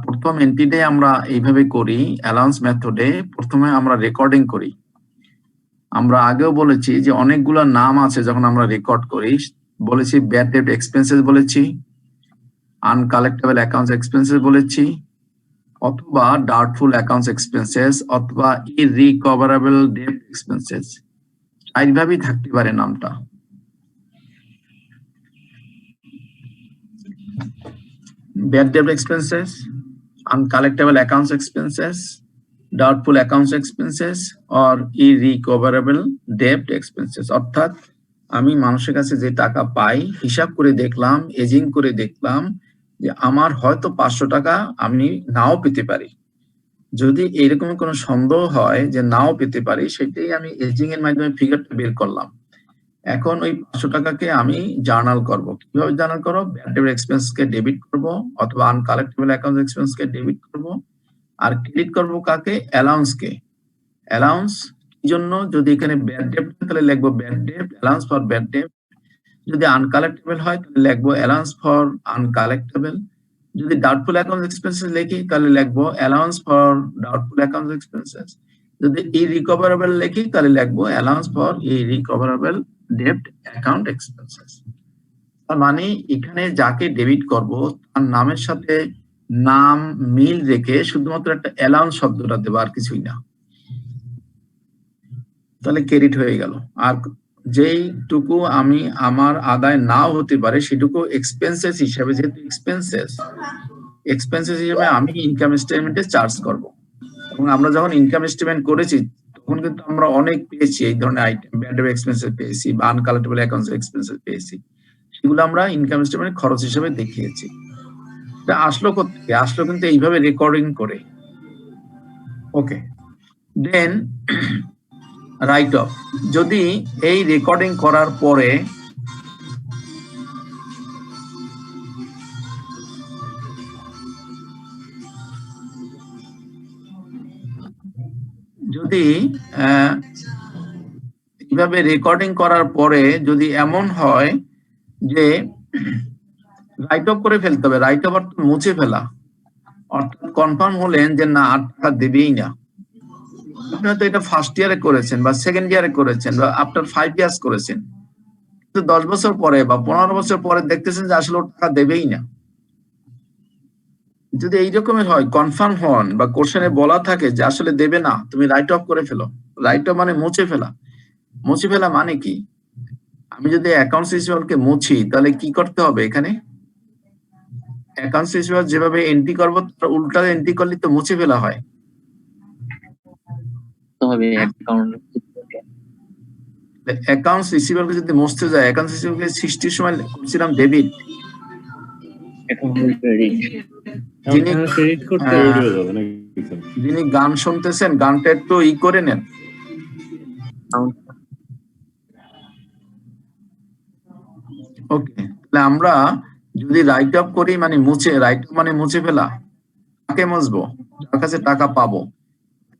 S1: প্রথম এন্ট্রিতে আমরা এইভাবে করি অ্যালাউন্স মেথডে, প্রথমে আমরা রেকর্ডিং করি। আমরা আগেও বলেছি যে অনেকগুলো নাম আছে যখন আমরা রেকর্ড করি, বলেছি ব্যাড ডেট এক্সপেন্সেস বলেছি, আনকালেক্টেবল অ্যাকাউন্টস এক্সপেন্সেস বলেছি, অথবা ডাউটফুল অ্যাকাউন্টস এক্সপেন্সেস, অথবা ইরিকভারেবল ডেট এক্সপেন্সেস, এইভাবেই থাকতে পারে নামটা। Bad date expenses, uncollectable accounts expenses, doubtful accounts expenses or irrecoverable debt expenses। অর্থাৎ আমি মানুষের কাছে যে টাকা পাই, হিসাব করে দেখলাম, এজিং করে দেখলাম যে আমার হয়তো 500 টাকা আমি নাও পেতে পারি। যদি এরকম কোনো সন্দেহ হয় যে নাও পেতে পারি, সেটাই আমি এজিং এর মাধ্যমে ফিগারটা বের করলাম। এখন ওই 500 টাকাকে আমি জার্নাল করব। কিভাবে জার্নাল করব? ব্যাড ডেট এক্সপেন্স কে ডেবিট করব অথবা আনকালেক্টেবল অ্যাকাউন্ট এক্সপেন্স কে ডেবিট করব, আর ক্রেডিট করব কাকে? অ্যালাউন্স কে। অ্যালাউন্স কি জন্য? যদি এখানে ব্যাড ডেট তাহলে লিখবো bad debt allowance for bad debt, যদি আনকালেক্টেবল হয় তাহলে লিখবো অ্যালাউন্স ফর আনকালেক্টেবল, যদি ডাউটফুল অ্যাকাউন্ট এক্সপেন্সেস লিখি তাহলে লিখবো allowance for doubtful account expenses, যদি ইরিকভারেবল লিখি তাহলে লিখবো allowance for irrecoverable debt account expenses. তার মানে এখানে যাকে ডেবিট করব তার নামের সাথে নাম মিল রেখে শুধুমাত্র একটা অ্যালাউন্স শব্দটা দেবো, আর কিছুই না, তাহলে ক্রেডিট হয়ে গেল। আর যেইটুকু আমি আমার আদায় নাও হতে পারে সেটুকু এক্সপেন্সেস হিসেবে, যেহেতু এক্সপেন্সেস হিসেবে আমি ইনকাম স্টেটমেন্টে চার্জ করব। এবং আমরা যখন ইনকাম স্টেটমেন্ট করেছি তখন কিন্তু আমরা অনেক পেয়েছি এই ধরনের আইটেম, ব্যাড ডেট এক্সপেন্সেস পেয়েছি বা আনকালেক্টেবল অ্যাকাউন্টস এক্সপেন্সেস পেয়েছি, সেগুলো আমরা ইনকাম স্টেটমেন্টে খরচ হিসেবে দেখিয়েছি। এটা আসলো কোথেকে? আসলো কিন্তু এইভাবে রেকর্ডিং করে। ওকে, দেন রাইট অফ। যদি এই রেকর্ডিং করার পরে যদি এইভাবে রেকর্ডিং করার পরে যদি এমন হয় যে রাইট অফ করে ফেলতে হবে, রাইট অফ অর্থাৎ মুছে ফেলা, অর্থাৎ কনফার্ম হলেন যে না আর টাকা দেবেই না। আপনি হয়তো এটা ফার্স্ট ইয়ারে করেছেন বা সেকেন্ড ইয়ারে করেছেন বা আফটার 5 ইয়ার্স করেছেন, কিন্তু 10 বছর পরে বা 15 বছর পরে দেখতেছেন যে আসলে টাকা দেবেই না। যদি এইরকমের হয়, কনফার্ম হন বা কোশ্চেনে বলা থাকে যে আসলে দেবে না, তুমি রাইট অফ করে ফেলো। রাইট অফ মানে মুছে ফেলা। মুছে ফেলা মানে কি? আমি যদি অ্যাকাউন্টস রিসিভারকে মুছি তাহলে কি করতে হবে? এখানে অ্যাকাউন্টস রিসিভার যেভাবে এন্ট্রি করবো তার উল্টা এন্ট্রি করলে তো মুছে ফেলা হয়। অ্যাকাউন্টস রিসিভারকে যদি মুছতে যায়, অ্যাকাউন্টস রিসিভারকে সৃষ্টির সময় করছিলাম ডেবিট, যিনি গান শুনতেছেন গানটা একটু করে নেন। ওকে, তাহলে আমরা যদি রাইট অফ করি মানে মুছে, রাইট অফ মানে মুছে ফেলা। কাকে মুছবো? যার কাছে টাকা পাবো।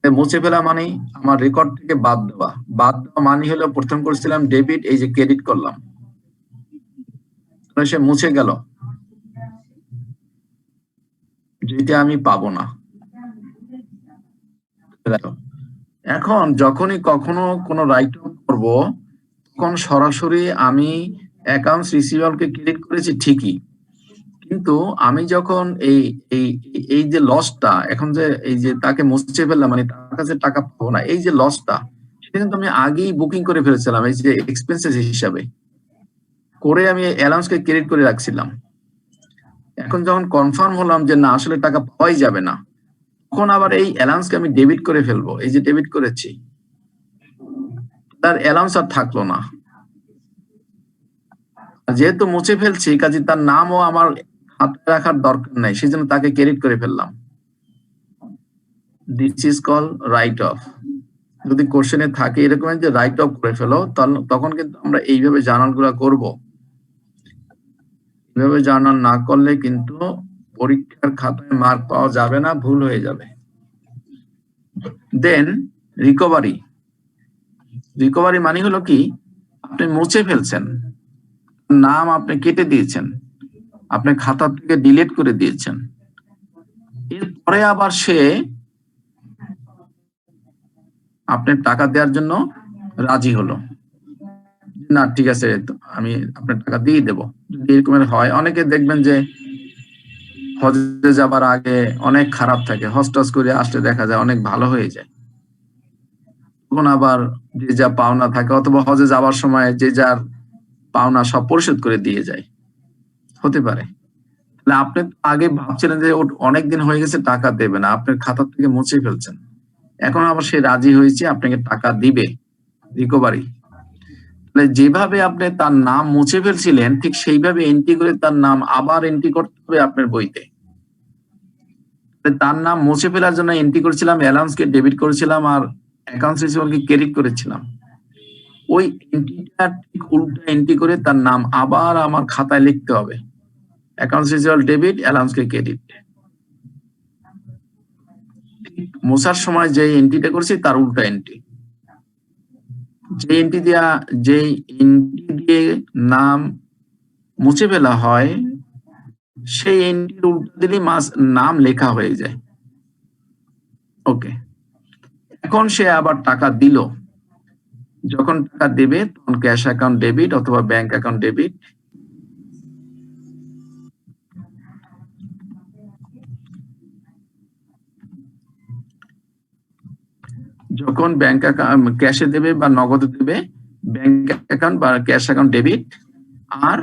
S1: মুছে ফেলা মানে আমার রেকর্ড থেকে বাদ দেওয়া। বাদ দেওয়া মানে হলো প্রথম করছিলাম ডেবিট, এই যে ক্রেডিট করলাম, সে মুছে গেল, যেটা আমি পাবো না। এখন যখনই কখনো কোনো রাইট অফ করবো তখন সরাসরি আমি অ্যাকাউন্টস রিসিভারকে ক্রেডিট করেছি ঠিকই, কিন্তু আমি যখন এই যে লসটা, এখন যে এই যে তাকে মুছে ফেললাম মানে তার কাছে টাকা পাবো না, এই যে লসটা সেটা কিন্তু আমি আগেই বুকিং করে ফেলেছিলাম এই যে এক্সপেন্সেস হিসাবে করে, আমি অ্যালাউন্সকে ক্রেডিট করে রাখছিলাম। এখন যখন কনফার্ম হলাম যে না আসলে টাকা পাওয়াই যাবে না, তখন আবার এই অ্যালাউন্সকে আমি ডেবিট করে ফেলবো। এই যে ডেবিট করেছি, তার অ্যালাউন্স আর থাকলো না, যেহেতু মুছে ফেলছি কাজে তার নামও আমার হাতে রাখার দরকার নাই, সেজন্য তাকে ক্রেডিট করে ফেললাম। This is call right of. যদি কোশ্চেনে থাকে এরকম যে রাইট অফ করে ফেলো, তখন কিন্তু আমরা এইভাবে জার্নাল গুলা করবো। এইভাবে জার্নাল না করলে কিন্তু পরীক্ষার খাতায় মার্ক পাওয়া যাবে না, ভুল হয়ে যাবে। দেন রিকভারি। রিকভারি মানে হলো কি, আপনি মুছে ফেলছেন, নাম আপনি কেটে দিয়েছেন, আপনি খাতা থেকে ডিলিট করে দিয়েছেন, এরপরে আবার সে আপনার টাকা দেওয়ার জন্য রাজি হলো, না ঠিক আছে আমি আপনার টাকা দিয়ে দেবো। যদি এরকমের হয়, অনেকে দেখবেন যে হজে যাবার আগে অনেক খারাপ থাকে, হজ টজ করে আসলে দেখা যায় অনেক ভালো হয়ে যায়, তখন আবার যে যা পাওনা থাকে অথবা হজে যাবার সময় যে যার পাওনা সব পরিশোধ করে দিয়ে যায়, হতে পারে। তাহলে আপনি আগে ভাবছিলেন যে অনেকদিন হয়ে গেছে টাকা দেবে না, আপনার খাতা থেকে মুছে ফেলছেন, এখন আবার সে রাজি হয়েছে আপনাকে টাকা দিবে, রিকভারি। তাহলে যেভাবে আপনি তার নাম মুছে ফেলছিলেন ঠিক সেইভাবে এন্ট্রি করে তার নাম আবার এন্ট্রি করতে হবে আপনার বইতে। তার নাম মুছে ফেলার জন্য এন্ট্রি করেছিলাম, অ্যালাউন্সকে ডেবিট করেছিলাম আর অ্যাকাউন্টস রিসিভারকে ক্রেডিট করেছিলাম। ওই এন্ট্রিটা ঠিক উল্টা এন্ট্রি করে তার নাম আবার আমার খাতায় লিখতে হবে। অ্যাকাউন্টস রিসিভেবল ডেবিট, অ্যালাউন্সকে ক্রেডিট। মোছার সময় যে এন্ট্রিটা করছি তার উল্টা এন্ট্রি। যে এন্ট্রি দিয়ে নাম মুছে ফেলা হয় সেই এন্ট্রির উল্টা দিলে নাম লেখা হয়ে যায়। ওকে, এখন সে আবার টাকা দিল। যখন টাকা দেবে তখন ক্যাশ অ্যাকাউন্ট ডেবিট অথবা ব্যাংক অ্যাকাউন্ট ডেবিট। যখন ব্যাংক অ্যাকাউন্ট ক্যাশে দেবে বা নগদে দেবে, ব্যাংক অ্যাকাউন্ট বা ক্যাশ অ্যাকাউন্ট ডেবিট। আর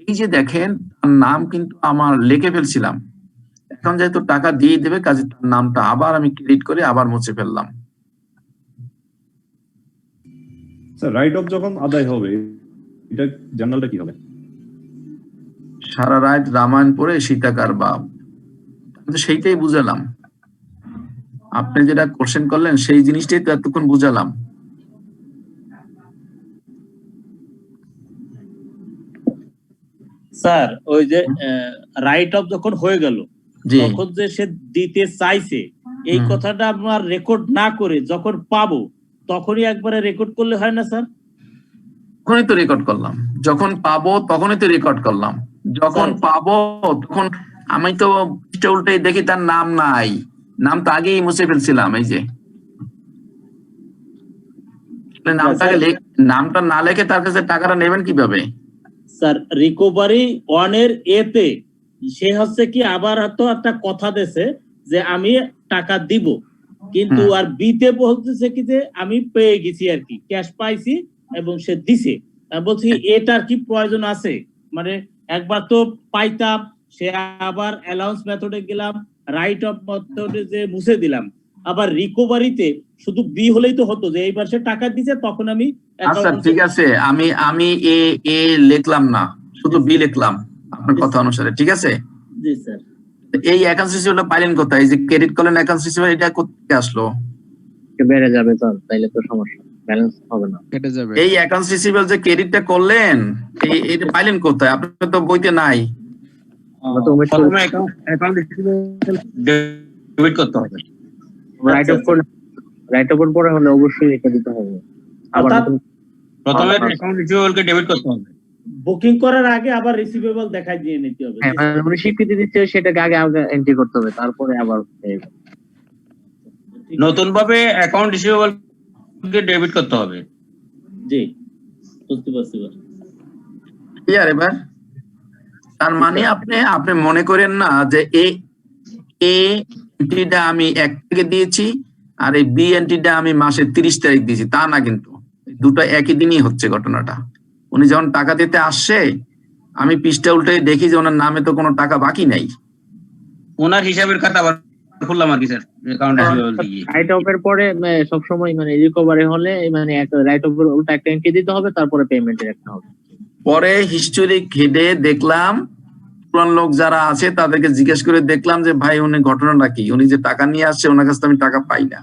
S1: এই যে দেখেন তার নাম কিন্তু আমার লিখে ফেলছিলাম, এখন যেহেতু টাকা দিয়ে দেবে কাজে তার নামটা আবার আমি ক্রেডিট করে আবার মুছে ফেললাম।
S8: স্যার রাইট অফ যখন আদায় হবে এটা জার্নালটা কি হবে?
S1: সারা রাত রামায়ণ পড়ে সীতাকার বাপ, আমি তো সেইটাই বুঝালাম। আপনি যেটা কোশ্চেন করলেন সেই জিনিসটাই তো এতক্ষণ বুঝালাম।
S9: স্যার ওই যে রাইট অফ যখন হয়ে গেল
S1: জি
S9: তখন যে সে দিতে চাইছে এই কথাটা আমার রেকর্ড না করে যখন পাবো তখনই একবারে রেকর্ড করলে হয় না স্যার?
S1: তখনই তো রেকর্ড করলাম, যখন পাবো তখনই তো রেকর্ড করলাম। যখন পাবো তখন আমি তো উল্টে দেখি তার নাম নাই, নাম তো আগেই মুছে ফেলছিলাম। এই যে নামটা না লেখে তার কাছে টাকাটা নেবেন কিভাবে?
S9: স্যার রিকভারি ওয়ানের এতে সে হচ্ছে কি আবার তো একটা কথা দিয়েছে যে আমি টাকা দিব, কিন্তু আর বিতে বলতেছে কি যে আমি পেয়ে গেছি আর কি, ক্যাশ পাইছি এবং সে দিছে। বলছি এটার কি প্রয়োজন আছে? মানে একবার তো পাইতাম, সে আবার অ্যালাউন্স মেথডে গেলাম, রাইট অফ মেথডে যে মুছে দিলাম, আবার রিকভারিতে শুধু বি হলেই তো হতো যে এইবার সে টাকা দিছে তখন আমি।
S1: আচ্ছা ঠিক আছে, আমি এ লিখলাম না, শুধু বি লিখলাম আপনার কথা অনুসারে, ঠিক আছে?
S9: জি স্যার।
S1: এই অ্যাকাউন্টস রিসিভেবল পাইলেন কোথায়? এই যে ক্রেডিট করলেন অ্যাকাউন্টস রিসিভেবল, এটা কোথা আসলো?
S10: বেড়ে যাবে স্যার, তাইলে তো সমস্যা, ব্যালেন্স হবে না, কেটে যাবে।
S1: এই অ্যাকাউন্টস রিসিভেবল যে ক্রেডিটটা করলেন এটা পাইলেন কোথায়? আপনার তো বইতে নাই।
S10: প্রথমে অ্যাকাউন্ট ডেবিট করতে হবে, রাইট অফ পরে হলে অবশ্যই এটা দিতে হবে। আবার
S9: প্রথমে অ্যাকাউন্ট রিসিভেবলকে ডেবিট করতে হবে, বুকিং করার আগে আবার রিসিভেবল দেখাই দিয়ে নিতে হবে।
S10: হ্যাঁ, মানে স্বীকৃতি দিচ্ছে সেটাকে আগে এন্ট্রি করতে হবে, তারপরে আবার
S9: নতুন ভাবে অ্যাকাউন্ট রিসিভেবল কে ডেবিট করতে হবে। জি বুঝতে পারছি।
S1: ক্লিয়ার এবার? তার মানে আপনি মনে করেন না যে এন্ট্রিটা আমি 1 তারিখে দিয়েছি আর এই বি এন্ট্রিটা আমি মাসের 30 তারিখ দিয়েছি, তা না, কিন্তু দুটো একই দিনই হচ্ছে ঘটনাটা। উনি যখন টাকা দিতে আসছে আমি পৃষ্ঠা উল্টে দেখি যে ওনার নামে তো কোনো টাকা বাকি নাই।
S9: ওনার হিসাবের খাতা আবার খুললাম আর কি স্যার, অ্যাকাউন্ট রিসিভেবল দিয়ে।
S10: রাইট অফ এর পরে সব সময় মানে রিকভারি হলে মানে রাইট অফ এর উল্টা একটা এন্ট্রি দিতে হবে, তারপরে পেমেন্টের একটা হবে।
S1: পরে হিস্টোরি ঘেটে দেখলাম পুরান লোক যারা আছে তাদেরকে জিজ্ঞেস করে দেখলাম যে ভাই উনি ঘটনাটা কি, উনি যে টাকা নিয়ে আসছে ওনার কাছে আমি টাকা পাই না।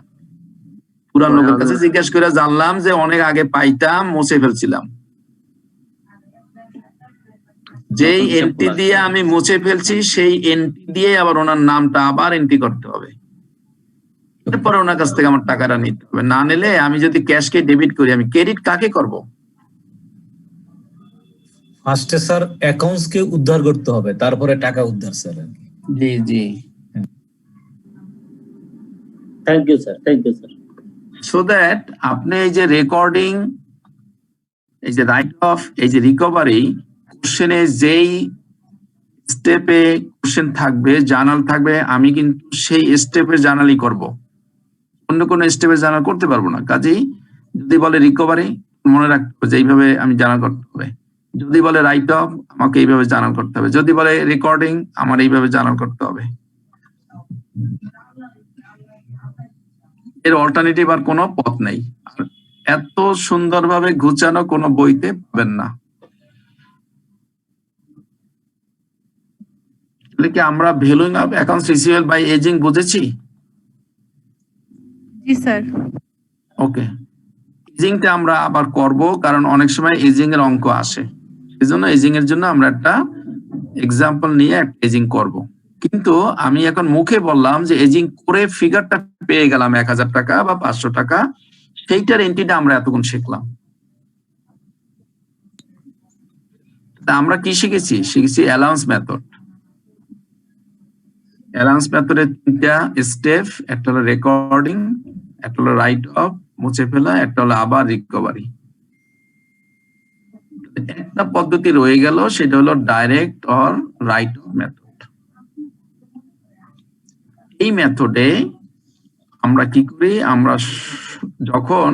S1: পুরান লোকের কাছে জিজ্ঞেস করে জানলাম যে অনেক আগে পাইতাম, মুছে ফেলছিলাম। যেই এন্ট্রি দিয়ে আমি মুছে ফেলছি সেই এন্ট্রি দিয়ে আবার ওনার নামটা আবার এন্ট্রি করতে হবে, এরপরে ওনার কাছ থেকে আমার টাকাটা নিতে হবে। না নিলে আমি যদি ক্যাশকে ডেবিট করি, আমি ক্রেডিট কাকে করব?
S11: ফার্স্টে স্যার অ্যাকাউন্টস কে উদ্ধার করতে হবে, তারপরে টাকা উদ্ধার স্যার।
S1: জি জি,
S9: thank you sir, thank you sir.
S1: So that আপনি এই যে রেকর্ডিং, এই যে রাইট অফ, এই যে রিকভারি কোশ্চেনে যেই স্টেপে কোশ্চেন থাকবে, জার্নাল থাকবে, আমি কিন্তু সেই স্টেপে জার্নালই করব, অন্য কোনো স্টেপে জার্নাল করতে পারবো না। কাজেই যদি বলে রিকভারি, মনে রাখতে হবে যে এইভাবে আমি জার্নাল করতে হবে। যদি বলে রাইট অফ, আমাকে এইভাবে জার্নাল করতে হবে। যদি বলে রেকর্ডিং, আমার এইভাবে জার্নাল করতে হবে। এর অল্টারনেটিভ আর কোনো পথ নেই। এত সুন্দরভাবে গুছানো কোনো বইতে পাবেন না। কি আমরা valuing of accounts receivable by aging বুঝেছি?
S12: জি স্যার।
S1: ওকে, এজিংটা আমরা আবার করব, কারণ অনেক সময় এজিং এর অঙ্ক আসে, এজন্য এজিং এর জন্য আমরা একটা এক্সাম্পল নিয়ে একটা এজিং করব। কিন্তু আমি এখন মুখে বললাম যে এজিং করে ফিগারটা পেয়ে গেলাম 1000 টাকা বা 500 টাকা, সেইটার এন্ট্রিটা আমরা এতক্ষণ শিখলাম। তা আমরা কি শিখেছি? শিখেছি অ্যালাউন্স মেথড। অ্যালাউন্স মেথডের 3টা স্টেপ, একটা হলো রেকর্ডিং, একটা হলো রাইট অফ মুছে ফেলা, একটা হলো আবার রিকভারি। একটা পদ্ধতি রয়ে গেল, সেটা হলো direct or right of method. এই মেথডে আমরা কি করি? আমরা যখন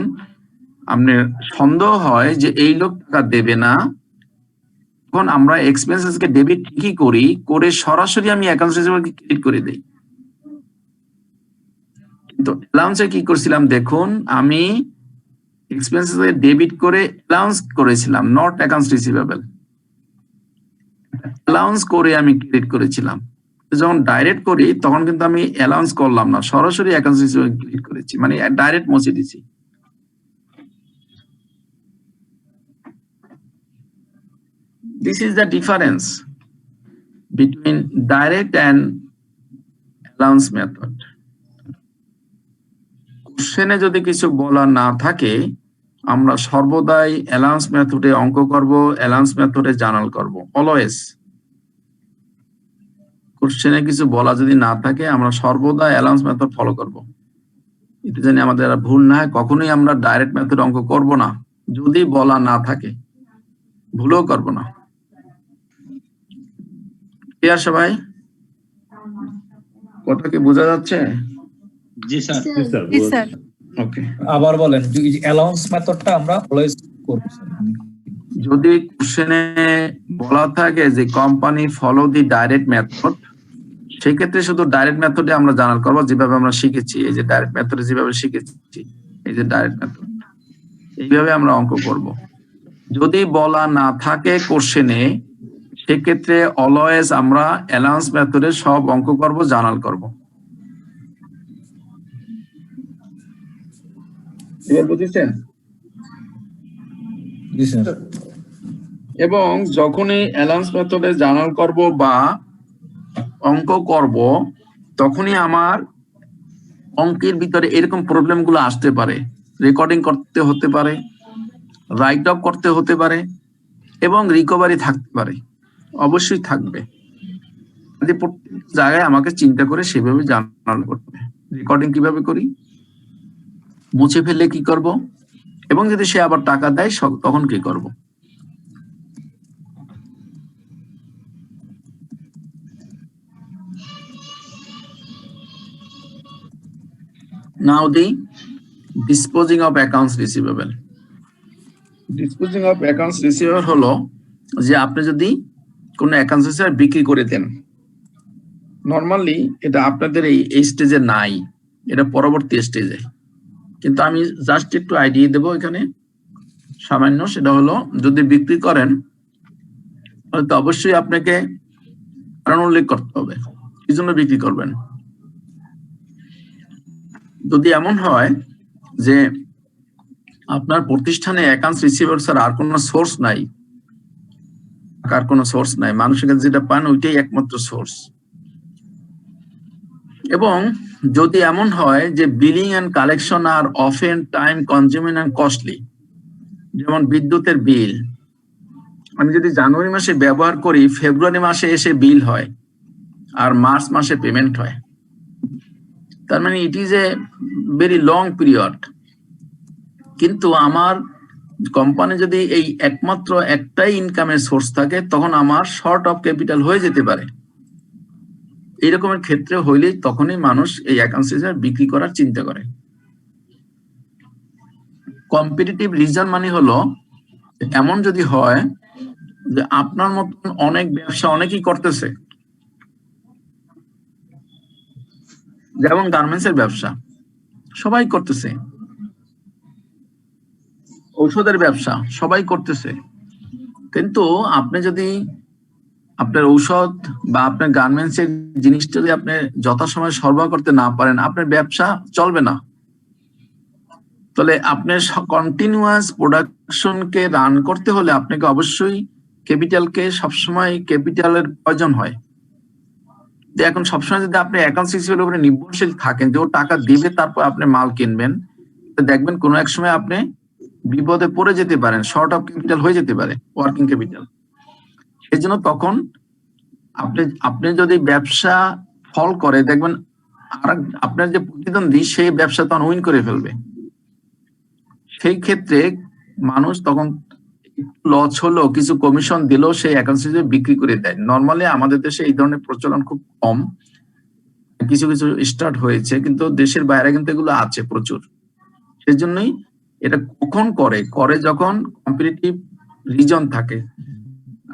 S1: আপনার সন্দেহ হয় যে এই লোক টাকা দেবে না, তখন আমরা এক্সপেন্সেস কে ডেবিট ঠিকই করি, করে সরাসরি আমি অ্যাকাউন্ট রিসিভেবলকে ক্রেডিট করে দেই। কিন্তু অ্যালাউন্সে কি করছিলাম দেখুন, আমি এক্সপেন্সেস কে ডেবিট করে অ্যালাউন্স করেছিলাম, নট অ্যাকাউন্টস রিসিভেবল। অ্যালাউন্স করে আমি ক্রেডিট করেছিলাম। যখন ডাইরেক্ট করি তখন কিন্তু আমি অ্যালাউন্স করলাম না, সরাসরি অ্যাকাউন্টস রিসিভেবল ক্রেডিট করেছি, মানে ডাইরেক্ট মুছে দিছি। This is the difference between direct and allowance method. কোশ্চেনে যদি কিছু বলা না থাকে, আমরা সর্বদাই অ্যালাউন্স মেথডে অঙ্ক করব, অ্যালাউন্স মেথডে জার্নাল করব, অলওয়েজ। কোশ্চেনে কিছু বলা যদি না থাকে, আমরা সর্বদা অ্যালাউন্স মেথড ফলো করব। এটা জানি আমাদের আর ভুল না হয়, কখনোই আমরা ডাইরেক্ট মেথড অঙ্ক করব না যদি বলা না থাকে, ভুলও করব না। ক্লিয়ার সবাই? কথা কি বোঝা যাচ্ছে?
S9: জি স্যার।
S8: জি স্যার।
S1: ওকে,
S11: আবার বলেন, অ্যালাউন্স মেথডটা আমরা অলওয়েজ করব স্যার।
S1: যদি কোশ্চেনে বলা থাকে যে কোম্পানি ফলো দি ডাইরেক্ট মেথড, সেক্ষেত্রে শুধু ডাইরেক্ট মেথডে আমরা জার্নাল করবো, যেভাবে আমরা শিখেছি। এই যে ডাইরেক্ট মেথডে যেভাবে শিখেছি, এই যে ডাইরেক্ট মেথড, এইভাবে আমরা অঙ্ক করব। যদি বলা না থাকে কোশ্চেনে, সেক্ষেত্রে অলওয়েজ আমরা অ্যালাউন্স মেথডে সব অঙ্ক করব, জার্নাল করব। এবার বুঝেছেন?
S11: জি স্যার।
S1: এবং যখনই অ্যালাউন্স মেথডে জার্নাল করব বা অঙ্ক করব, তখনই আমার অঙ্কের ভিতরে এরকম প্রবলেম গুলো আসতে পারে। রেকর্ডিং করতে হতে পারে, রাইট অফ করতে হতে পারে, এবং রিকভারি থাকতে পারে, অবশ্যই থাকবে। প্রত্যেক জায়গায় আমাকে চিন্তা করে সেভাবে জার্নাল করতে হবে। রেকর্ডিং কিভাবে করি, মুছে ফেললে কি করব, এবং যদি সে আবার টাকা দেয় তখন কি করব। Now the disposing of accounts receivable. Disposing of accounts receivable হলো যে আপনি যদি কোনো অ্যাকাউন্টস রিসিভেবল বিক্রি করে দেন। নরমালি এটা আপনাদের এই স্টেজে নাই, এটা পরবর্তী স্টেজে। কিন্তু আমি জাস্ট একটু আইডিয়া দেবো এখানে সামান্য, সেটা হলো যদি বিক্রি করেন তাহলে তো অবশ্যই আপনাকে কারণ উল্লেখ করতে হবে কি জন্য বিক্রি করবেন। যদি এমন হয় যে আপনার প্রতিষ্ঠানে অ্যাকাউন্টস রিসিভেবল ছাড়া আর কোনো সোর্স নাই, আর কোনো সোর্স নাই, মানুষের কাছে যেটা পান ওইটাই একমাত্র সোর্স, এবং যদি এমন হয় যে billing and collection are often time consuming and costly, যেমন বিদ্যুতের বিল আমি যদি জানুয়ারি মাসে ব্যবহার করি, ফেব্রুয়ারি মাসে এসে বিল হয় আর মার্চ মাসে পেমেন্ট হয়, তার মানে it is a very long period. কিন্তু আমার কোম্পানি যদি এই একমাত্র একটাই ইনকামের সোর্স থাকে, তখন আমার শর্ট অফ ক্যাপিটাল হয়ে যেতে পারে। এইরকমের ক্ষেত্রে হইলেই তখনই মানুষ এই অ্যাকাউন্টস রিসিভেবল বিক্রি করার চিন্তা করে। কম্পিটিটিভ রিজন মানে হলো এমন যদি হয় যে আপনার মতন অনেক ব্যবসা অনেকেই করতেছে, যেমন গার্মেন্টস এর ব্যবসা সবাই করতেছে, ঔষধের ব্যবসা সবাই করতেছে, কিন্তু আপনি যদি আপনার ঔষধ বা আপনার গার্মেন্টস এর জিনিসটা যদি আপনি যথাসময়ে সরবরাহ করতে না পারেন, আপনার ব্যবসা চলবে না। তাহলে আপনার কন্টিনিউয়াস প্রোডাকশনকে রান করতে হলে আপনাকে অবশ্যই ক্যাপিটালকে সবসময় ক্যাপিটালের প্রয়োজন হয়। যে এখন সবসময় যদি আপনি অ্যাকাউন্ট রিসিভের উপরে নির্ভরশীল থাকেন যে ও টাকা দিবে তারপর আপনি মাল কিনবেন, দেখবেন কোনো এক সময় আপনি বিপদে পড়ে যেতে পারেন, শর্ট অফ ক্যাপিটাল হয়ে যেতে পারে, ওয়ার্কিং ক্যাপিটাল। এই জন্য তখন আপনি যদি ব্যবসা ফল করে দেখবেন আর আপনার যে প্রতিদ্বন্দ্বী সেই ব্যবসা তখন উইন করে ফেলবে। সেই ক্ষেত্রে মানুষ তখন লস হলো কিছু কমিশন দিল সেই অ্যাকাউন্ট বিক্রি করে দেয়। নর্মালি আমাদের দেশে এই ধরনের প্রচলন খুব কম, কিছু কিছু স্টার্ট হয়েছে, কিন্তু দেশের বাইরে কিন্তু এগুলো আছে প্রচুর। সেই জন্যই এটা কখন করে যখন কম্পিটিটিভ রিজন থাকে,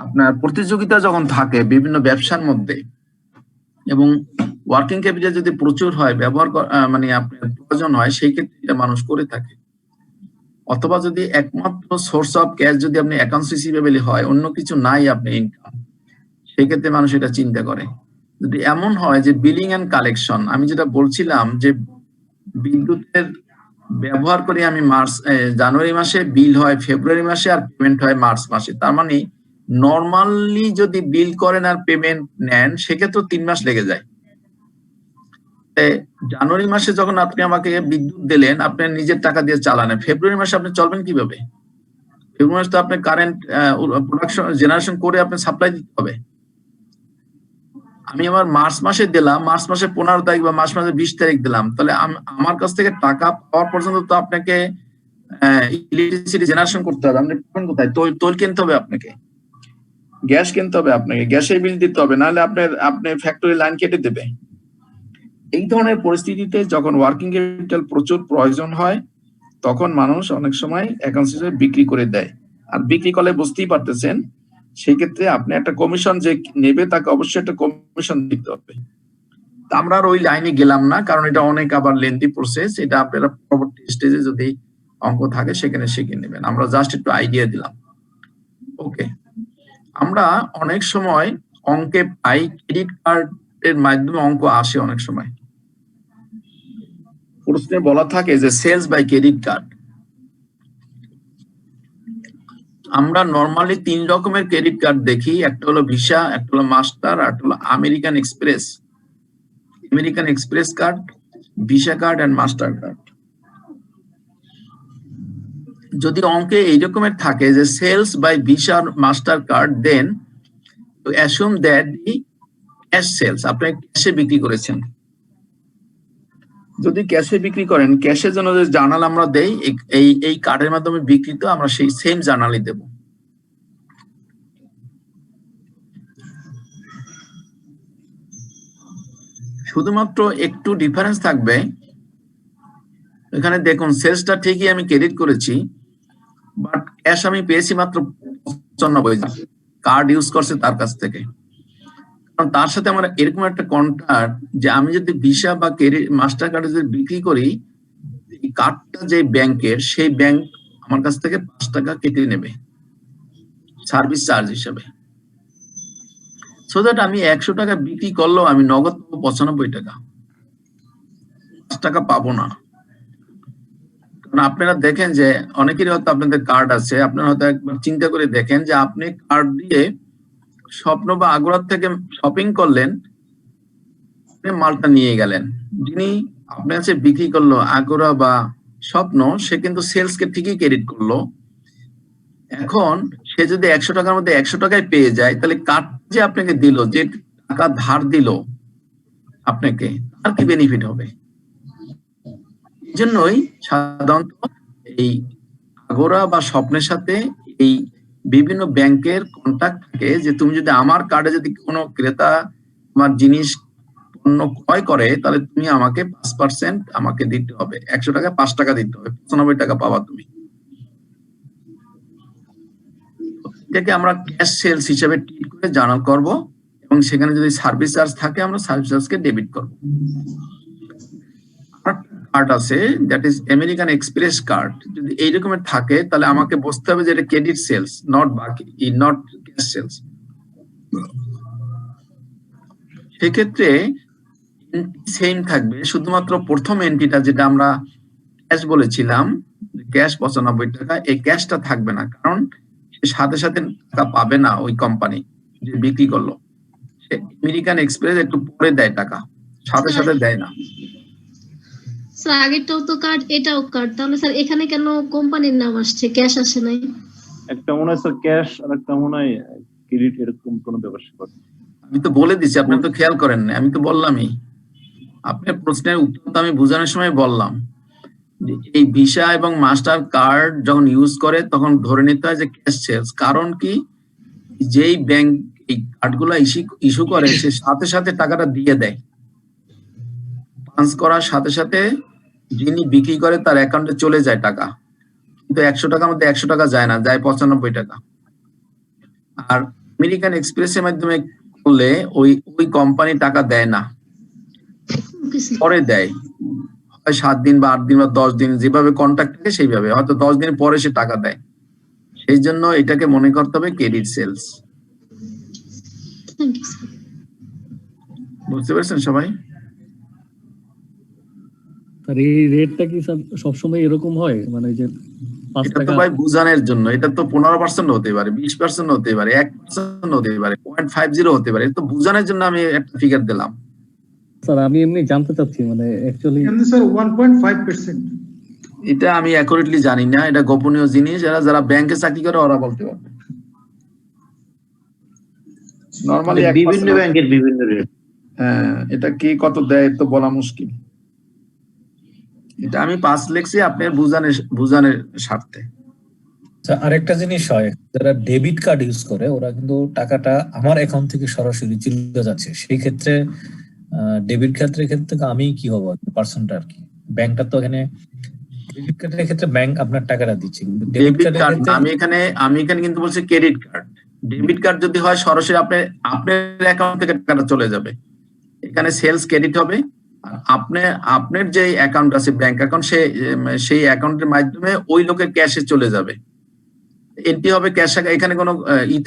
S1: আপনার প্রতিযোগিতা যখন থাকে বিভিন্ন ব্যবসার মধ্যে, এবং ওয়ার্কিং ক্যাপিটাল যদি প্রচুর হয় ব্যবহার মানে আপনার প্রয়োজন হয়, সেই ক্ষেত্রে এটা মানুষ করে থাকে। অথবা যদি একমাত্র সোর্স অফ ক্যাশ যদি আপনি অ্যাকাউন্টস রিসিভেবল হয়, অন্য কিছু নাই আপনি ইনকাম, সেই ক্ষেত্রে মানুষ এটা চিন্তা করে। যদি এমন হয় যে বিলিং এন্ড কালেকশন, আমি যেটা বলছিলাম যে বিদ্যুতের ব্যবহার করে আমি জানুয়ারি মাসে বিল হয় ফেব্রুয়ারি মাসে আর পেমেন্ট হয় মার্চ মাসে, তার মানে নর্মালি যদি বিল করেন আর পেমেন্ট নেন সেক্ষেত্রে 3 মাস লেগে যায়। জানুয়ারি মাসে যখন আপনি আমাকে বিদ্যুৎ দিলেন, আপনার নিজের টাকা দিয়ে চালানেন, ফেব্রুয়ারি মাসে আপনি চলবেন কিভাবে? ফেব্রুয়ারি মাসে তো আপনি কারেন্ট প্রোডাকশন জেনারেশন করে আপনি সাপ্লাই দিতে হবে। আমি আমার মার্চ মাসে দিলাম, মার্চ মাসে 15 তারিখ বা মার্চ মাসে 20 তারিখ দিলাম, তাহলে আমার কাছ থেকে টাকা পাওয়ার পর্যন্ত তো আপনাকে ইলেকট্রিসিটি জেনারেশন করতে হবে। আপনি পাবেন কোথায়? তৈল কিনতে হবে আপনাকে, গ্যাস কিনতে হবে আপনাকে, গ্যাসের বিল দিতে হবে, নাহলে আপনি ফ্যাক্টরি লাইন কেটে দেবে। এই ধরনের পরিস্থিতিতে যখন ওয়ার্কিং ক্যাপিটাল প্রচুর প্রয়োজন হয় তখন মানুষ অনেক সময় অ্যাকাউন্টস হিসেবে বিক্রি করে দেয়। আর বিক্রি করলে বুঝতেই পারতেছেন, সেই ক্ষেত্রে আপনি একটা কমিশন যে নেবে তাকে অবশ্যই একটা কমিশন দিতে হবে। আমরা আর ওই লাইনে গেলাম না, কারণ এটা অনেক আবার লেন্থি প্রসেস, এটা আপনারা পরবর্তী স্টেজে যদি অঙ্ক থাকে সেখানে শিখে নেবেন। আমরা জাস্ট একটু আইডিয়া দিলাম। ওকে, আমরা অনেক সময় অঙ্কে পাই ক্রেডিট কার্ডের মাধ্যমে অঙ্ক আসে। অনেক সময় প্রশ্নে বলা থাকে যে সেলস বাই ক্রেডিট কার্ড। আমরা নরমালি 3 রকমের ক্রেডিট কার্ড দেখি, একটা হলো ভিসা, একটা হলো মাস্টার, আর একটা হলো American Express. American Express card, Visa card and Mastercard. যদি অঙ্কে এই রকমের থাকে যে sales by Visa Mastercard, then to assume that the cash sales, আপনি ক্যাশে বিক্রি করেছেন। যদি ক্যাশে বিক্রি করেন, ক্যাশের জন্য যে জার্নাল আমরা দেই, এই কার্ডের মাধ্যমে বিক্রিত আমরা সেই সেম জার্নালই দেব। শুধুমাত্র একটু ডিফারেন্স থাকবে, এখানে দেখুন সেলসটা ঠিকই আমি ক্রেডিট করেছি, বাট ক্যাশ আমি পেয়েছি মাত্র 95, কার্ড ইউজ করছে তার কাছ থেকে। কারণ তার সাথে আমার এরকম একটা কন্ট্রাক্ট যে আমি যদি ভিসা বা মাস্টার কার্ড যদি বিক্রি করি, এই কার্ডটা যে ব্যাংকের, সেই ব্যাংক আমার কাছ থেকে 5 টাকা কেটে নেবে সার্ভিস চার্জ হিসেবে। সো দ্যাট আমি 100 টাকা বিক্রি করলেও আমি নগদ পাবো 95 টাকা, 5 টাকা পাবো না। কারণ আপনারা দেখেন যে অনেকেরই হয়তো আপনাদের কার্ড আছে, আপনারা হয়তো একবার চিন্তা করে দেখেন যে আপনি কার্ড দিয়ে স্বপ্ন বা আগ্রহ থেকে শপিং করলেন, মালটা নিয়ে গেলেন, যিনি আপনার কাছে বিক্রি করলো আগ্রহ বা স্বপ্ন, সে কিন্তু সেলস কে ঠিকই ক্রেডিট করলো। এখন সে যদি 100 টাকার মধ্যে 100 টাকায় পেয়ে যায়, তাহলে কার্ড যে আপনাকে দিল, যে টাকা ধার দিল আপনাকে, তার কি বেনিফিট হবে? এই জন্যই সাধারণত এই আগ্রহ বা স্বপ্নের সাথে এই বিভিন্ন ব্যাংকের কন্ট্যাক্ট থাকে যে তুমি যদি আমার কার্ডে যদি কোনো ক্রেতা আমার জিনিস পণ্য ক্রয় করে, তাহলে তুমি আমাকে 5% আমাকে দিতে হবে, 100 টাকায় 5 টাকা দিতে হবে, 95 টাকা পাবা তুমি। এটাকে আমরা ক্যাশ সেলস হিসেবে ট্রিট করে জার্নাল করব, এবং সেখানে যদি সার্ভিস চার্জ থাকে আমরা সার্ভিস চার্জকে ডেবিট করব। কার্ড আছে that is American Express card, যদি এই রকমের থাকে তাহলে আমাকে বুঝতে হবে যে এটা ক্রেডিট সেলস, নট বাকি, নট ক্যাশ সেলস। সেক্ষেত্রে সেম থাকবে, শুধুমাত্র প্রথম এন্ট্রিটা যেটা আমরা ক্যাশ বলেছিলাম, ক্যাশ 95 টাকা, এই ক্যাশটা থাকবে না, কারণ সে সাথে সাথে টাকা পাবে না। ওই কোম্পানি যে বিক্রি করলো, সে আমেরিকান এক্সপ্রেস একটু পরে দেয় টাকা, সাথে সাথে দেয় না।
S5: স্যার আগেরটাও তো কার্ড, এটাও কার্ড, তাহলে স্যার এখানে কেন কোম্পানির নাম আসছে, ক্যাশ আসে নাই?
S8: একটা মনে হয় স্যার ক্যাশ আর একটা মনে হয় ক্রেডিট, এরকম কোনো ব্যাপার স্যাপার।
S1: আমি তো বলে দিচ্ছি, আপনি তো খেয়াল করেন না, আমি তো বললামই। আপনার প্রশ্নের উত্তর তো আমি বোঝানোর সময় বললাম যে এই ভিসা এবং মাস্টার কার্ড যখন ইউজ করে তখন ধরে নিতে হয় যে ক্যাশ সেলস। কারণ কি, যেই ব্যাংক এই কার্ডগুলো ইস্যু করে সে সাথে সাথে টাকাটা দিয়ে দেয়, পাঞ্চ করার সাথে সাথে যিনি বিক্রি করে তার অ্যাকাউন্টে চলে যায় টাকা। কিন্তু 100 টাকার মধ্যে 100 টাকা যায় না, যায় 95 টাকা। আর আমেরিকান এক্সপ্রেসের মাধ্যমে করলে ওই কোম্পানি টাকা দেয় না,
S5: ওকে স্যার।
S1: পরে দেয়, হয় 7 দিন বা 8 দিন বা 10 দিন, যেভাবে কন্ট্যাক্ট থাকে সেইভাবে, হয়তো 10 দিন পরে সে টাকা দেয়। সেই জন্য এটাকে মনে করতে হবে credit sales.
S5: Thank you sir.
S1: বুঝতে পেরেছেন সবাই?
S4: আর এই রেটটা কি স্যার সবসময় এরকম হয়, মানে যে 5
S1: এটা তো
S4: টাকা?
S1: ভাই বুঝানোর জন্য, এটা তো 15% হতে পারে, 20% হতে পারে, 1% হতে পারে, 0.50 হতে পারে। এটা তো বুঝানোর জন্য আমি একটা ফিগার দিলাম।
S4: স্যার আমি এমনি জানতে চাচ্ছি, মানে অ্যাকচুয়ালি
S2: এমনি স্যার 1.5%।
S1: এটা আমি অ্যাকুরেটলি জানি না, এটা গোপনীয় জিনিস, যারা ব্যাংকে চাকরি করে ওরা বলতে পারবে। নরমালি
S7: বিভিন্ন ব্যাংকের বিভিন্ন রেট।
S1: হ্যাঁ, এটা কি কত দেয় তো বলা মুশকিল। এটা আমি 5 লিখছি আপনার বুঝানোর স্বার্থে।
S11: আচ্ছা, আরেকটা জিনিস হয়, যারা ডেবিট কার্ড ইউজ করে ওরা কিন্তু টাকাটা আমার অ্যাকাউন্ট থেকে সরাসরি চলে যাচ্ছে। সেই ক্ষেত্রে ডেবিট কার্ডের ক্ষেত্রে আমি কি হবো, পার্সনটা আর কি, ব্যাংকটা তো এখানে ক্রেডিট কার্ডের ক্ষেত্রে ব্যাংক আপনার টাকাটা দিচ্ছে, কিন্তু ডেবিট
S1: ডেবিট
S11: কার্ডের
S1: কার্ড
S11: ক্ষেত্রে
S1: আমি এখানে কিন্তু বলছি ক্রেডিট কার্ড। ডেবিট কার্ড যদি হয় সরাসরি আপনার অ্যাকাউন্ট থেকে টাকাটা চলে যাবে, এখানে সেলস ক্রেডিট হবে। আর আপনার যে অ্যাকাউন্ট আছে ব্যাংক অ্যাকাউন্ট, সেই অ্যাকাউন্টের মাধ্যমে ওই লোকের ক্যাশে চলে যাবে, এন্ট্রি হবে ক্যাশ। এখানে কোনো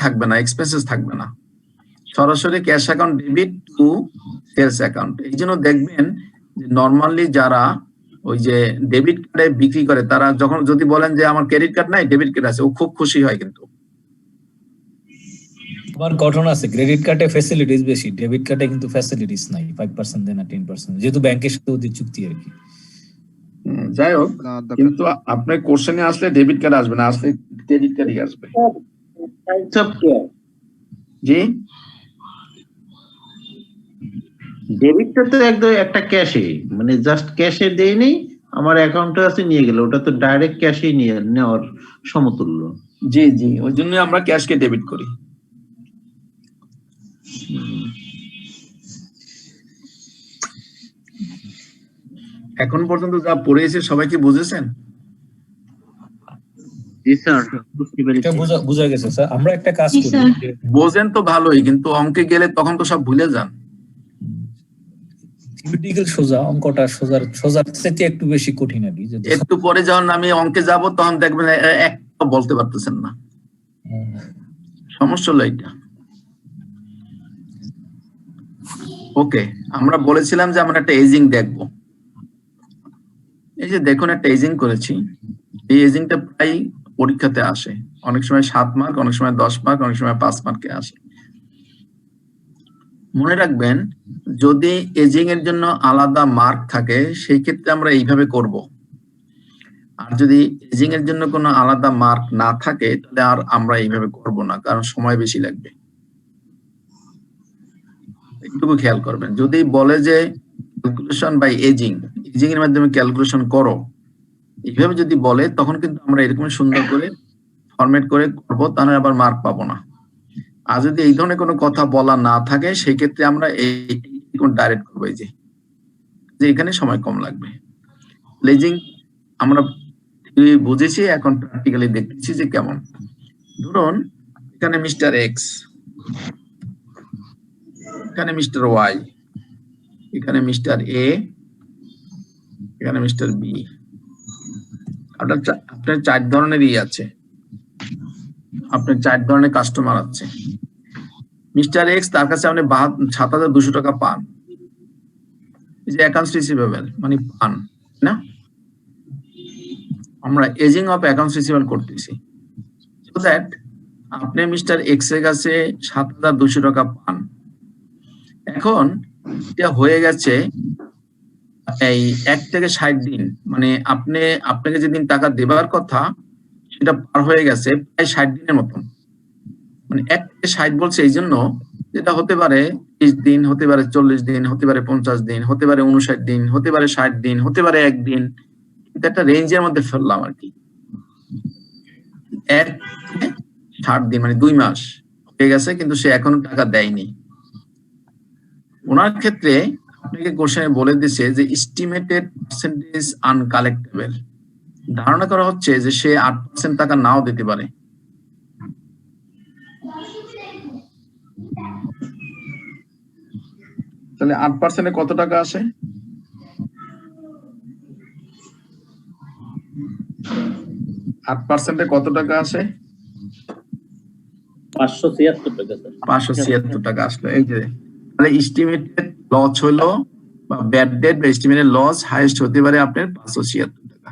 S1: থাকবে না, এক্সপেন্সেস থাকবে না, সরাসরি cash account debit to sales account. এই জন্য দেখবেন যে নর্মালি যারা ওই যে ডেবিট কার্ডে বিক্রি করে, তারা যখন যদি বলেন যে আমার ক্রেডিট কার্ড নাই, ডেবিট কার্ড আছে, ও খুব খুশি হয়। কিন্তু
S11: আবার ঘটনা আছে, ক্রেডিট কার্ডে ফ্যাসিলিটিস বেশি, ডেবিট কার্ডে কিন্তু ফ্যাসিলিটিস নাই, 5% দেয় না 10%, যেহেতু ব্যাংকের সাথে ওদের চুক্তি আর কি।
S1: যাই হোক, কিন্তু আপনার কোশ্চেনে আসলে ডেবিট কার্ড আসবে না, আসলে ক্রেডিট কার্ডই আসবে। জি,
S7: ডেবিটটা তো একদম একটা ক্যাশে, মানে জাস্ট ক্যাশে দেই নেই, আমার অ্যাকাউন্টে আছে নিয়ে গেল, ওটা তো ডাইরেক্ট ক্যাশে নেওয়ার সমতুল্য।
S1: জি জি, ওই জন্য আমরা ক্যাশকে ডেবিট করি। এখন পর্যন্ত যা পড়েছে সবাই কি বুঝেছেন?
S10: জি স্যার, বুঝতে
S11: এটা
S10: পেরেছি।
S11: বোঝা গেছে স্যার। আমরা একটা কাজ
S3: জি,
S11: করি,
S3: স্যার।
S11: যে
S1: বোঝেন তো ভালোই, কিন্তু অঙ্কে গেলে তখন তো সব ভুলে যান।
S11: থিওরিটিক্যাল সোজা, অঙ্কটা সোজার থেকে একটু বেশি কঠিন আর কি।
S1: একটু পরে যখন আমি অঙ্কে যাব তখন দেখবেন একটা বলতে পারতেছেন না, সমস্যা হলো এটা। ওকে, আমরা বলেছিলাম যে আমরা একটা এজিং দেখব। এই যে দেখুন, একটা এজিং করেছি। এই এজিংটা প্রায় পরীক্ষাতে আসে, অনেক সময় 7 মার্ক, অনেক সময় 10 মার্ক, অনেক সময় 5 মার্কে আসে। মনে রাখবেন, যদি এজিং এর জন্য আলাদা মার্ক থাকে সেই ক্ষেত্রে আমরা এইভাবে করব। আর যদি এজিং এর জন্য কোনো আলাদা মার্ক না থাকে তাহলে আর আমরা এইভাবে করব না, কারণ সময় বেশি লাগবে। একটু খেয়াল করবেন, যদি বলে যে ক্যালকুলেশন বাই এজিং এর মাধ্যমে ক্যালকুলেশন করো, এইভাবে যদি বলে তখন কিন্তু আমরা এরকম সুন্দর করে ফরম্যাট করে করব, তাহলে আবার মার্ক পাবো না। আর যদি এই ধরনের কোনো কথা বলা না থাকে সেই ক্ষেত্রে আমরা এই ডাইরেক্ট করবো, এই যে এখানে সময় কম লাগবে। লেজিং আমরা বুঝেছি, এখন প্র্যাকটিক্যালি দেখতেছি যে কেমন। ধরুন এখানে মিস্টার এক্স, এখানে মিস্টার ওয়াই, এখানে মিস্টার এ, এখানে মিস্টার বি। আপনার 4 ধরনেরই আছে, আপনার 4 ধরনের কাস্টমার আছে। মিস্টার এক্স, তার কাছে আপনি 7,200 টাকা পান, এই যে অ্যাকাউন্টস রিসিভেবল মানে পান না। আমরা এজিং অফ অ্যাকাউন্টস রিসিভেবল করতেছি, সো দ্যাট আপনি মিস্টার এক্স এর কাছে 7,200 টাকা পান। এখন এটা হয়ে গেছে এই 1 থেকে 60 দিন, মানে আপনাকে যেদিন টাকা দেবার কথা সেটা পার হয়ে গেছে প্রায় 60 দিনের মতন। মানে 1 থেকে 60 বলছে এই জন্য, যেটা হতে পারে 30 দিন, হতে পারে 40 দিন, হতে পারে 50 দিন, হতে পারে 59 দিন, হতে পারে 60 দিন, হতে পারে 1 দিন, কিন্তু একটা রেঞ্জের মধ্যে ফেললাম আর কি। 1 থেকে 60 দিন মানে 2 মাস হয়ে গেছে, কিন্তু সে এখনো টাকা দেয়নি। ওনার ক্ষেত্রে আপনাকে কোশ্চেনে বলে দিছে যে এস্টিমেটেড পার্সেন্টেজ আনকালেক্টেবল, ধারণা করা হচ্ছে যে সে 8% টাকা নাও দিতে পারে। তাহলে 8% কত টাকা আসে? 8% কত টাকা আসে?
S9: 576 টাকা স্যার।
S1: 576 টাকা আসলো। এই যে তাহলে এস্টিমেটেড লস হলো বা ব্যাড ডেট বা এস্টিমেটেড লস হাইয়েস্ট হতে পারে আপনার 576 টাকা।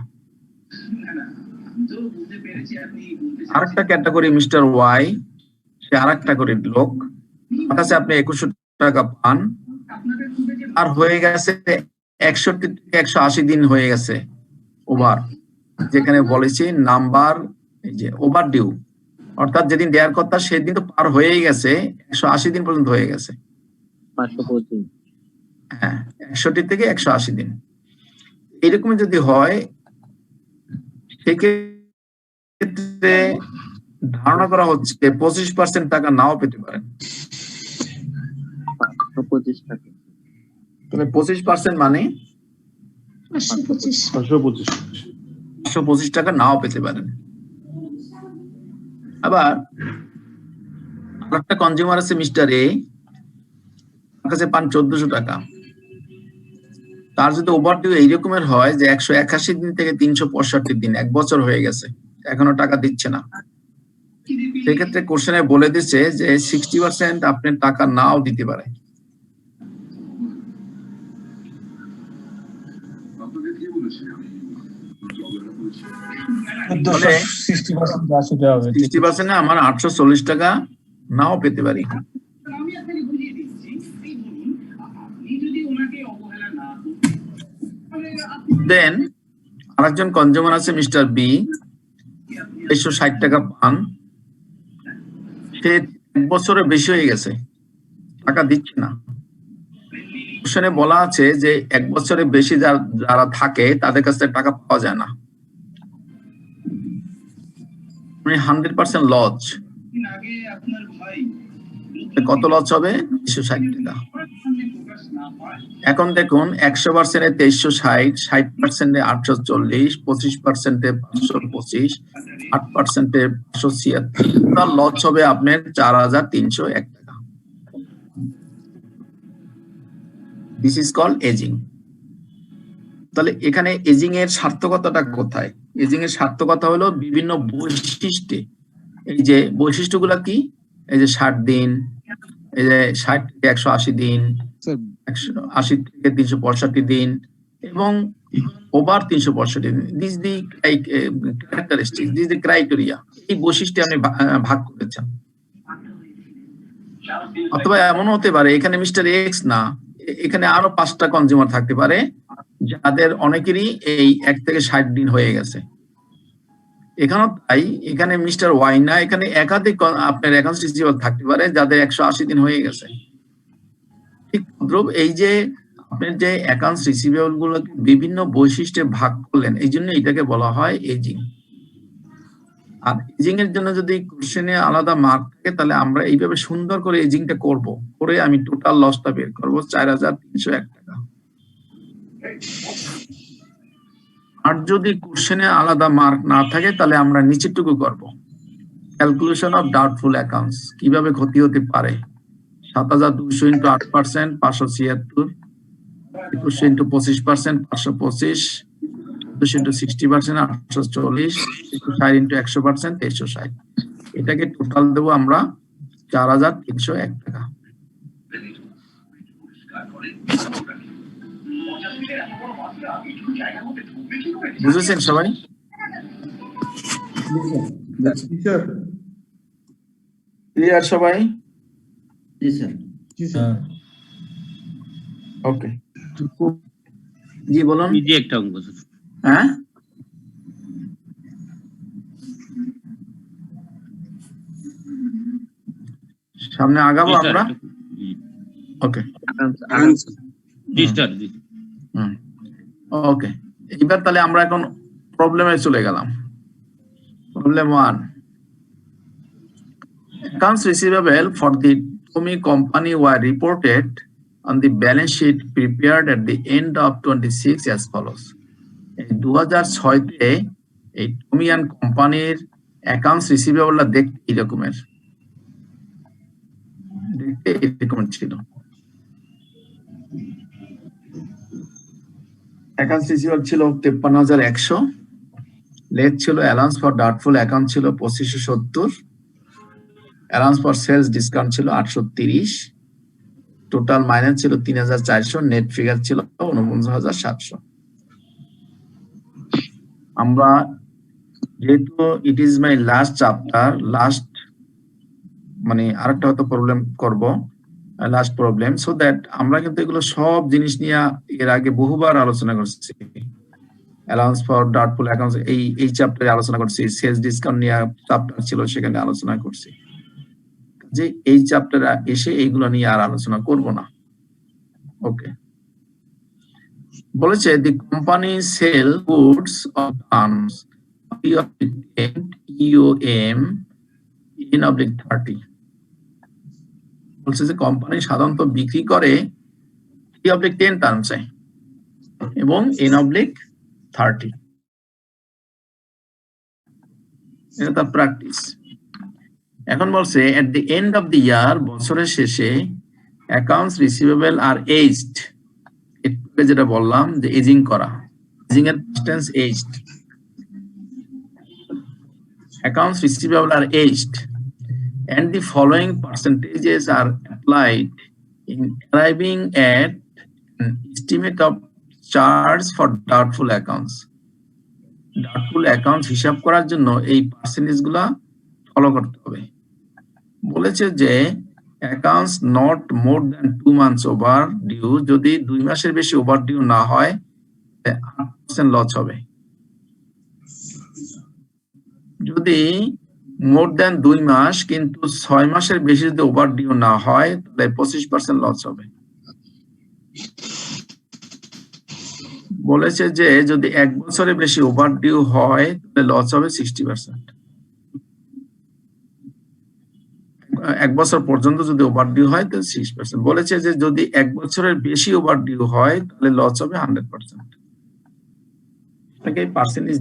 S1: আরেকটা ক্যাটাগরি মিস্টার ওয়াই, সে আরেকটা করে লোক, তার কাছে আপনি 2100 টাকা পান, আর হয়ে গেছে 61 থেকে 180 দিন হয়ে গেছে ওভার, যেখানে বলেছি নাম্বার এই যে ওভার ডিউ, অর্থাৎ যেদিন দেওয়ার কথা সেদিন তো পার হয়েই গেছে, 180 দিন পর্যন্ত হয়ে গেছে।
S10: 525।
S1: হ্যাঁ, 61 থেকে 180 দিন। এরকম যদি হয় সেক্ষেত্রে ধারণা করা হচ্ছে 25% টাকা নাও পেতে পারেন।
S10: 525 টাকা।
S1: তাহলে 25% মানে
S5: 525।
S1: 525 টাকা নাও পেতে পারেন। আবার আরেকটা কনজিউমার আছে মিস্টার এ, তার কাছে পান 1400 টাকা। তার যদি ওভারডিউ এইরকমের হয় যে 181 দিন থেকে 365 দিন, 1 বছর হয়ে গেছে, এখনো টাকা দিচ্ছে না, সেক্ষেত্রে কোশ্চেনে বলে দিচ্ছে যে 60% আপনি টাকা নাও দিতে পারে। তাহলে 60% আমার 840 টাকা নাও পেতে পারি। দেন আরেকজন কনজিউমার আছে মিস্টার বি, 160 টাকা পান, সে 1 বছরের বেশি হয়ে গেছে, টাকা দিচ্ছে না। কোশ্চেনে বলা আছে যে 1 বছরের বেশি যারা থাকে তাদের কাছ থেকে টাকা পাওয়া যায় না, মানে 100% লস। কত লস হবে? 260 টাকা। এখন দেখুন 100% 2360, 60% 840, 25% 525, 8% 576, টোটাল লস হবে আপনার 4301 টাকা। This is called aging. তাহলে এখানে এজিং এর সার্থকতাটা কোথায়? এজিং এর সার্থকতা হলো বিভিন্ন বৈশিষ্ট্যে। এই যে বৈশিষ্ট্যগুলা কি? এই যে 60 দিন, এই যে 60 থেকে 180 দিন, 180 থেকে 365 দিন এবং ওভার 365 দিন। This the characteristic, this the criteria, এই বৈশিষ্ট্যে আপনি ভাগ করেছেন। অথবা এমন হতে পারে এখানে মিস্টার এক্স না, এখানে আরো 5টা কনজিউমার থাকতে পারে যাদের অনেকেরই এই 1 থেকে 60 দিন হয়ে গেছে। এখানেও তাই, এখানে মিস্টার ওয়াই না, এখানে একাধিক আপনার অ্যাকাউন্টস রিসিভেবল থাকতে পারে যাদের 180 দিন হয়ে গেছে। ঠিক দ্রুপ এই যে আপনি যে অ্যাকাউন্টস রিসিভেবল গুলো বিভিন্ন বৈশিষ্ট্যে ভাগ করলেন, এই জন্য এটাকে বলা হয় এজিং। আর এজিং এর জন্য যদি কোশ্চেনে আলাদা মার্ক থাকে তাহলে আমরা এইভাবে সুন্দর করে এজিংটা করব, করে আমি টোটাল লসটা বের করব 4301 টাকা। আর যদি কোশ্চেনে আলাদা মার্ক না থাকে তাহলে আমরা নিচেরটুকু করব, ক্যালকুলেশন অফ ডাউটফুল অ্যাকাউন্টস, কিভাবে ক্ষতি হতে পারে। 7200 ইন্টু 8% 576, 2100 ইন্টু 25% 525, 200 ইন্টু 60% 840, 60 ইন্টু 100% 2360। এটাকে টোটাল দেবো আমরা 4301 টাকা। বুঝেছেন সবাই?
S2: জি স্যার।
S1: ক্লিয়ার সবাই?
S6: জি স্যার।
S2: জি স্যার।
S11: হ্যাঁ।
S1: ওকে, জি বলুন।
S9: ইজি একটা অঙ্ক স্যার।
S1: হ্যাঁ, সামনে আগাবো
S9: জি স্যার,
S1: আমরা।
S9: জি।
S1: ওকে,
S9: জি স্যার, জি।
S1: ওকে, এবার তাহলে আমরা এখন প্রবলেমে চলে গেলাম। Problem 1, accounts receivable for the Tomy company were reported on the balance sheet prepared at the end of 26 as follows. 2006 তে এই টমিয়ান কোম্পানির অ্যাকাউন্টস রিসিভেবল দেখতে এরকমের ছিল। অ্যাকাউন্টস রিসিভেবল ছিল 53,100, লেট ছিল অ্যালাউন্স ফর ডাউটফুল অ্যাকাউন্ট ছিল 2570, অ্যালাউন্স ফর সেলস ডিসকাউন্ট ছিল 830, টোটাল মাইনাস ছিল 3,400, নেট ফিগার ছিল 49,700। আমরা যেহেতু it is my last chapter, last মানে আরেকটা হয়তো প্রবলেম করব, লাস্ট প্রবলেম, সো দ্যাট আমরা কিন্তু এগুলো সব জিনিস নিয়ে এর আগে বহুবার আলোচনা করছি। অ্যালাউন্স ফর ডাউটফুল অ্যাকাউন্টস এই চ্যাপ্টারে আলোচনা করছি, সেলস ডিসকাউন্ট নিয়ে চ্যাপ্টার ছিল সেখানে আলোচনা করছি, যে এই চ্যাপ্টারে এসে এইগুলো নিয়ে আর আলোচনা করব না। ওকে, বলেছে the company sell goods of arms EOM N/30, বলছে যে কোম্পানি সাধারণত বিক্রি করে E/10 টার্মসে এবং N/30, এটা তার প্র্যাকটিস। এখন বলছে এট দি এন্ড অফ দি ইয়ার, বছরের শেষে অ্যাকাউন্টস রিসিভেবল আর এজড, একটু যেটা বললাম যে এজিং করা, এজিং এর tense aged, accounts receivable are aged and the following percentages are applied in arriving at an estimate of charge for doubtful accounts. Doubtful accounts হিসাব করার জন্য এই পার্সেন্টেজ গুলা ফলো করতে হবে। বলেছে যে accounts not more than 2 months overdue, যদি 2 মাসের বেশি ওভারডিউ না হয় 8% লস হবে। যদি মোর দেন 2 মাস কিন্তু 6 মাসের বেশি যদি ওভারডিউ না হয় তাহলে 25% লস হবে। বলেছে যে যদি 1 বছরের বেশি ওভারডিউ হয় তাহলে লস হবে 60%। 1 বছর পর্যন্ত যদি ওভারডিউ হয় তাহলে 60%। বলেছে যে যদি 1 বছরের বেশি ওভারডিউ হয় তাহলে লস হবে 100%। আপনাকে পার্সেন্টেজ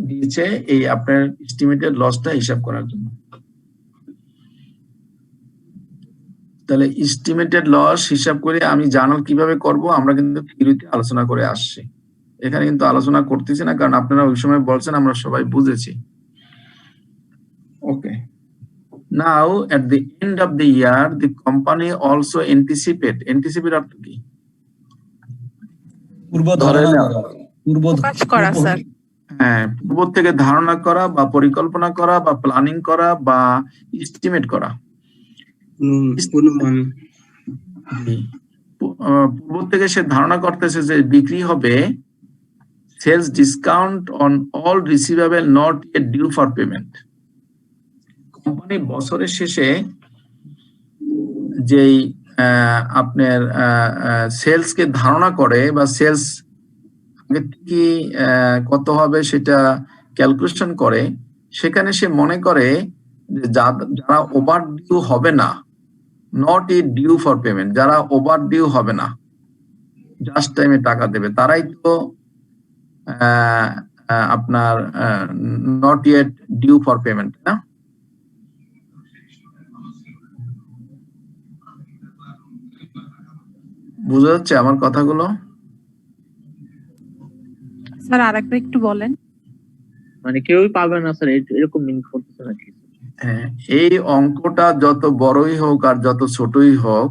S1: দিয়েছে এই আপনার এস্টিমেটেড লসটা হিসাব করার জন্য। তাহলে এস্টিমেটেড লস হিসাব করে আমি জার্নাল কিভাবে করব আমরা কিন্তু থিওরিতে আলোচনা করে আসছি, এখানে কিন্তু আলোচনা করতেছি না, কারণ আপনারা ওই সময় বলছেন আমরা সবাই বুঝেছি। Okay, now at the end of the year the company also anticipate অর্থ কি?
S11: পূর্ব ধারণা করা,
S1: হ্যাঁ, পূর্ব থেকে ধারণা করা বা পরিকল্পনা করা বা প্ল্যানিং করা বা এস্টিমেট করা। পূর্ব থেকে সে ধারণা করতেছে যে বিক্রি হবে sales discount on all receivable not yet due for payment. Company বছরের শেষে যেই আপনার সেলস কে ধারণা করে বা সেলস কি কত হবে সেটা ক্যালকুলেশন করে, সেখানে সে মনে করে যে যারা ওভার ডিউ হবে না, not it due for payment, যারা ওভার ডিউ হবে না জাস্ট টাইমে টাকা দেবে তারাই তো আপনার not yet due for payment, না? বুঝা যাচ্ছে আমার কথাগুলো?
S12: স্যার আরেকবার একটু বলেন।
S10: মানে কেউই পাবে না স্যার, এরকম মিন করতেছে নাকি?
S1: হ্যাঁ, এই অঙ্কটা যত বড়ই হোক আর যত ছোটই হোক,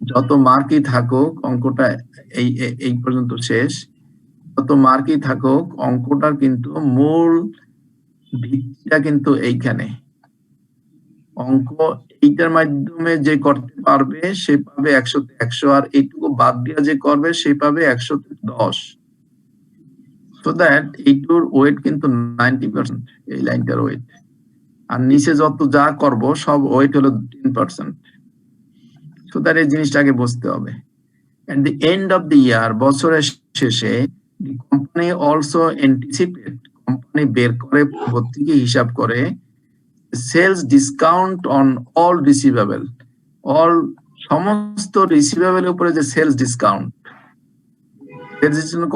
S1: যত মার্কই থাকুক, অঙ্কটা এই পর্যন্ত শেষ, যত মার্কই থাকুক অঙ্কটার কিন্তু মূল ভিত্তিটা কিন্তু এইখানে। অঙ্ক এইটার মাধ্যমে যে করতে পারবে সে পাবে 100-তে 100, আর এইটুকু বাদ দিয়ে যে করবে সে পাবে 100-তে 10। সো দ্যাট এইটুর ওয়েট কিন্তু 90%, এই লাইনটার ওয়েট। আর নিচে যত যা করব সব ওয়েট হলো 10%। সো দ্যাট এই জিনিসটাকে বুঝতে হবে। At the end of the year, বছরের শেষে, the company also anticipate, company বের করে পরবর্তীকে হিসাব করে sales discount on all receivable, all সমস্ত রিসিভেবল উপরে যে সেলস ডিসকাউন্ট,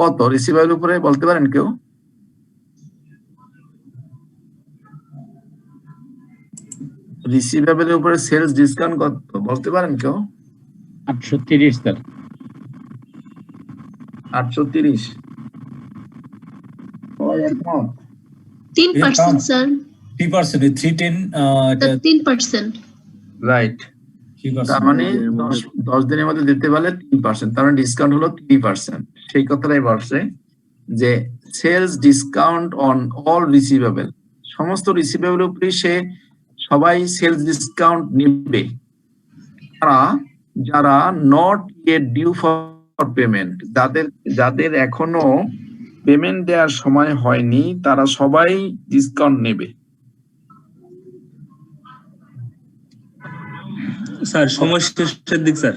S1: কত রিসিভেবল উপরে বলতে পারেন কেউ? রিসিভেবলের উপরে সেলস ডিসকাউন্ট কত বলতে পারেন কেউ?
S9: 830 স্যার।
S1: 830। সবাই একমত?
S5: 3% স্যার।
S11: 3%, 310 এটা
S5: 3%।
S1: রাইট।
S11: 3%।
S1: তার মানে 10 দিনের মধ্যে দিতে পারলে 3%, তার মানে ডিসকাউন্ট হলো 3%। সেই কথাটাই বলছে যে sales discount on all receivable, সমস্ত রিসিভেবল উপরে সে সবাই সেলস ডিসকাউন্ট নেবে। তারা যারা not yet due for payment, যাদের এখনো পেমেন্ট দেওয়ার সময় হয়নি তারা সবাই ডিসকাউন্ট নেবে।
S9: স্যার সময় শেষের দিক স্যার।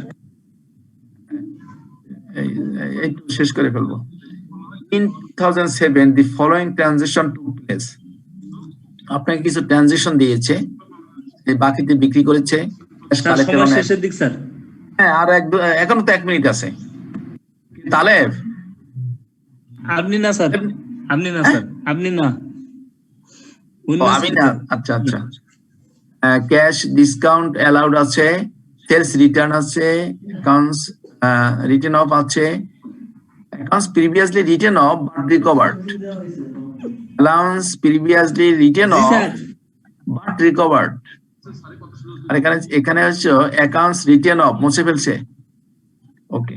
S1: একটু শেষ করে ফেলবো। In 2007 the following transaction took place. আপনাকে কিছু ট্রানজিশন দিয়েছে, এই বাকিতে বিক্রি করেছে।
S9: সময় শেষের দিক স্যার।
S1: হ্যাঁ, আর এখনো তো 1 মিনিট আছে। তালেব
S9: আপনি না স্যার, আপনি না স্যার, আপনি না।
S1: আমি না। আচ্ছা আচ্ছা। ক্যাশ ডিসকাউন্ট অ্যালাউড আছে, সেলস রিটার্ন আছে, অ্যাকাউন্টস রিটেন অফ আছে, accounts previously written off but recovered, allowance previously written off but recovered. আর এখানে হচ্ছে অ্যাকাউন্টস রিটেন অফ মুছে ফেলছে। ওকে,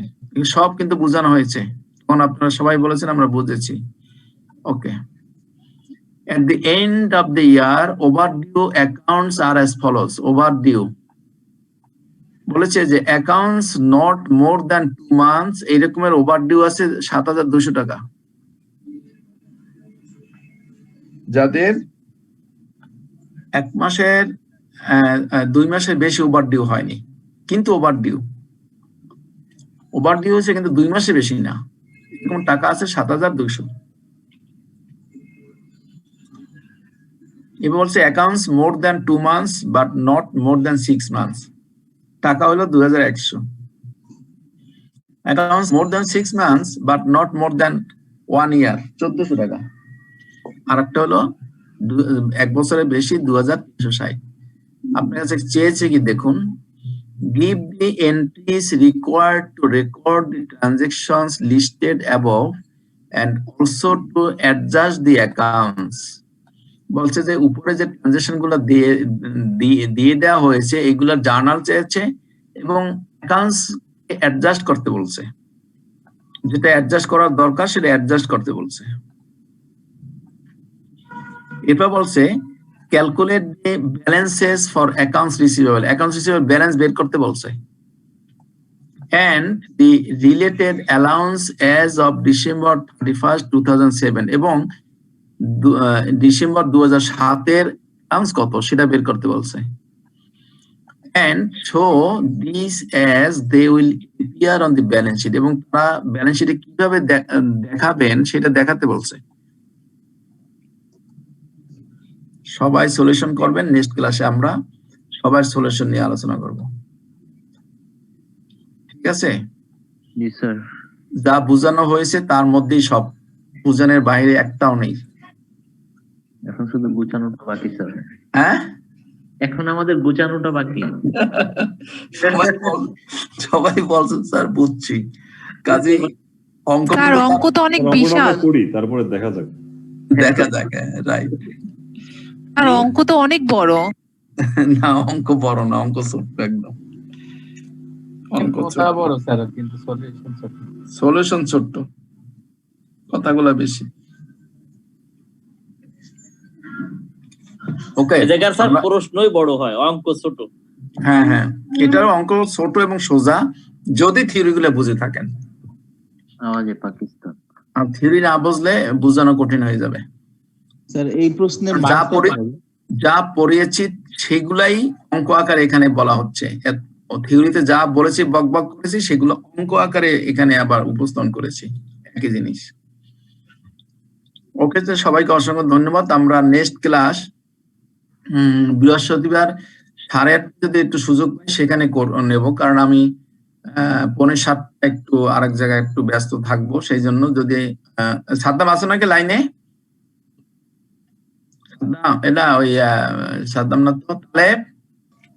S1: সব কিন্তু বোঝানো হয়েছে। তখন আপনারা সবাই বলেছেন, আমরা বুঝেছি। ওকে। At the end of the year, overdue accounts are as follows. Overdue বলেছে যে accounts not more than 2 months, এইরকমের ওভারডিউ আছে 7,200 টাকা। যাদের 1 মাসের 2 মাসের বেশি ওভারডিউ হয়নি, কিন্তু ওভারডিউ হয়েছে কিন্তু 2 মাসের বেশি না, এরকম টাকা আছে 7,200। এবার বলছে accounts more than 2 months but not more than 6 months, টাকা হলো 2,100। Accounts more than 6 months but not more than 1 year, 1,400 টাকা। আর একটা হলো 1 বছরের বেশি, 2,360। আপনার কাছে চেয়েছে কি দেখুন, give the entries required to record the transactions listed above and also to adjust the accounts। বলছে যে উপরে যে ট্রানজাকশন গুলো দিয়ে দেওয়া হয়েছে এগুলোর জার্নাল চেয়েছে এবং অ্যাকাউন্টস অ্যাডজাস্ট করতে বলছে, যেটা অ্যাডজাস্ট করার দরকার সেটা অ্যাডজাস্ট করতে বলছে। এরপর বলছে calculate the balances for accounts receivable, accounts receivable balance বের করতে বলছে। and the related allowance as of December 31st, 2007 এবং ডিসেম্বর 2007 এর অ্যালাউন্স কত সেটা বের করতে বলছে। and show these as they will appear on the balance sheet, এবং তারা ব্যালেন্স শিটে কিভাবে দেখাবেন সেটা দেখাতে বলছে। সবাই সলিউশন করবেন, নেক্সট ক্লাসে আমরা সবার সলিউশন নিয়ে আলোচনা করব। ঠিক আছে?
S10: জি স্যার।
S1: যা বোঝানো হয়েছে তার মধ্যেই সব, বোঝানোর বাইরে একটাও নেই।
S10: এখন শুধু গুছানোটা বাকি স্যার।
S1: হ্যাঁ,
S10: এখন আমাদের গুছানোটা বাকি।
S1: সবাই বলছেন স্যার বুঝছি, কাজে
S12: অঙ্ক তো অনেক বিশাল,
S8: করি তারপরে দেখা যাক।
S1: রাইট।
S12: আর অঙ্ক তো অনেক বড়।
S1: না, অঙ্ক বড় না, অঙ্ক ছোট্ট একদম। অঙ্ক
S9: বড় স্যার, কিন্তু
S1: সলিউশন ছোট্ট, কথাগুলো বেশি। ওকে
S9: এই জায়গার স্যার প্রশ্নই বড় হয়, অঙ্ক ছোট।
S1: হ্যাঁ হ্যাঁ, এটার অঙ্ক ছোট এবং সোজা যদি থিওরি গুলো বুঝে থাকেন।
S10: আওয়াজে পাকিস্তান।
S1: আর থিওরি না বুঝলে বোঝানো কঠিন হয়ে যাবে।
S10: স্যার এই প্রশ্নের
S1: যা পড়িয়েছি সেগুলাই অঙ্ক আকারে এখানে বলা হচ্ছে। থিওরিতে যা বলেছি বক বক করেছি সেগুলো অঙ্ক আকারে এখানে আবার উপস্থাপন করেছি, একই জিনিস। ওকে, তো সবাইকে অসংখ্য ধন্যবাদ। আমরা নেক্সট ক্লাস বৃহস্পতিবার 8:30 যদি একটু সুযোগ পাই সেখানে নেব, কারণ আমি 6:45 একটু আরেক জায়গায় একটু ব্যস্ত থাকবো, সেই জন্য। যদি সাদ্দাম আছে নাকি লাইনে? এটা ওই সাদ্দাম না তো? তাহলে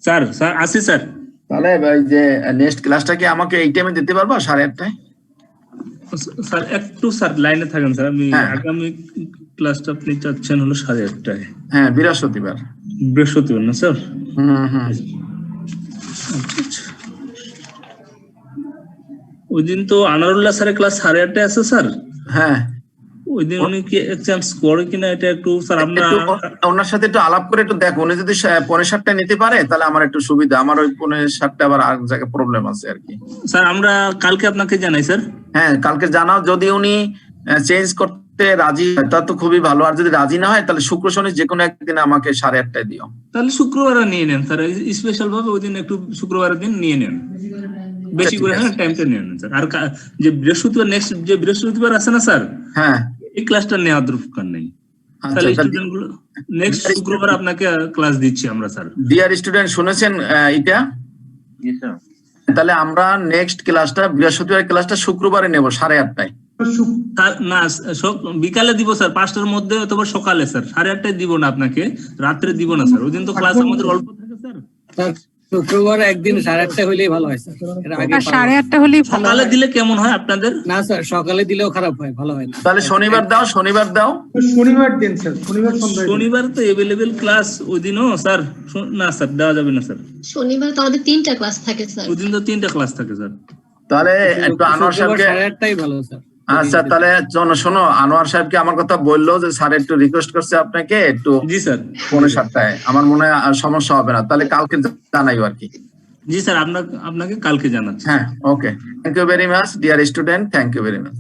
S13: স্যার আসি স্যার।
S1: তাহলে ওই যে নেক্সট ক্লাসটা কি আমাকে এই টাইমে দিতে পারবো 8:30?
S13: স্যার একটু স্যার লাইনে থাকেন স্যার, আমি আগামী ক্লাসটা আপনি চাচ্ছেন হলো 8:30।
S1: হ্যাঁ, বৃহস্পতিবার
S13: না স্যার? ওই দিন তো আনারুল্লাহ স্যারের ক্লাস 8:30 আছে স্যার।
S1: হ্যাঁ,
S13: ওই দিন উনি কি চান্স করে কিনা এটা একটু স্যার আমরা
S1: ওনার সাথে একটু আলাপ করে একটু দেখো, উনি যদি 7:45 নিতে পারে তাহলে আমার একটু সুবিধা। আমার ওই 7:45 আবার আর জায়গায় প্রবলেম আছে আর কি।
S13: স্যার আমরা কালকে আপনাকে জানাই স্যার।
S1: হ্যাঁ, কালকে জানাও। যদি উনি চেঞ্জ করতে রাজি হয় তা তো খুবই ভালো, আর যদি রাজি না হয় তাহলে শুক্র শনি যে কোনো একদিন আমাকে 8:30 দিও।
S13: তাহলে শুক্রবার নিয়ে নেন স্যার, স্পেশাল ভাবে ওই দিন একটু শুক্রবারের দিন নিয়ে নেন, বেশি করে টাইমটা নিয়ে নেন স্যার। আর যে বৃহস্পতিবার নেক্সট যে বৃহস্পতিবার আছে না স্যার,
S1: হ্যাঁ,
S13: এই ক্লাসটা নেওয়ার দরকার নেই। তাহলে স্টুডেন্ট গুলো নেক্সট শুক্রবার আপনাকে ক্লাস দিচ্ছি আমরা স্যার।
S1: ডিয়ার স্টুডেন্ট, শুনেছেন এটা? তাহলে আমরা নেক্সট ক্লাসটা বৃহস্পতিবার ক্লাসটা শুক্রবারে নেব 8:30।
S13: না, বিকালে দিব স্যার, 5টার মধ্যে অথবা সকালে স্যার। 8:30 দিব না আপনাকে, রাত্রে দিব না স্যার। ওই দিন তো ক্লাস আমাদের অল্প থাকে স্যার।
S4: শুক্রবার একদিন 8:30 হলেই ভালো হয় স্যার। এর আগে
S12: 8:30 হলেই ভালো।
S13: সকালে দিলে কেমন হয় আপনাদের?
S4: না স্যার, সকালে দিলেও খারাপ হয়, ভালো হয় না।
S1: তাহলে শনিবার দাও।
S2: শনিবার দিন স্যার,
S13: শনিবার তো अवेलेबल ক্লাস ওই দিনও স্যার। না স্যার, দেওয়া যাবে না স্যার।
S5: শনিবার তো আমাদের 3টা ক্লাস থাকে স্যার।
S13: ওই দিন তো 3টা ক্লাস থাকে স্যার।
S1: তাহলে একটু আনোয়ার সাহেবকে
S4: 8:30টাই ভালো স্যার।
S1: আচ্ছা, তাহলে শোনো, আনোয়ার সাহেবকে আমার কথা বললো যে স্যার একটু রিকোয়েস্ট করছে আপনাকে একটু।
S13: জি স্যার।
S1: 7:45 আমার মনে হয় আর সমস্যা হবে না। তাহলে কালকে জানাইও আর কি।
S13: জি স্যার, আপনাকে কালকে জানাচ্ছি।
S1: হ্যাঁ, okay, thank you very much dear student, thank you very much.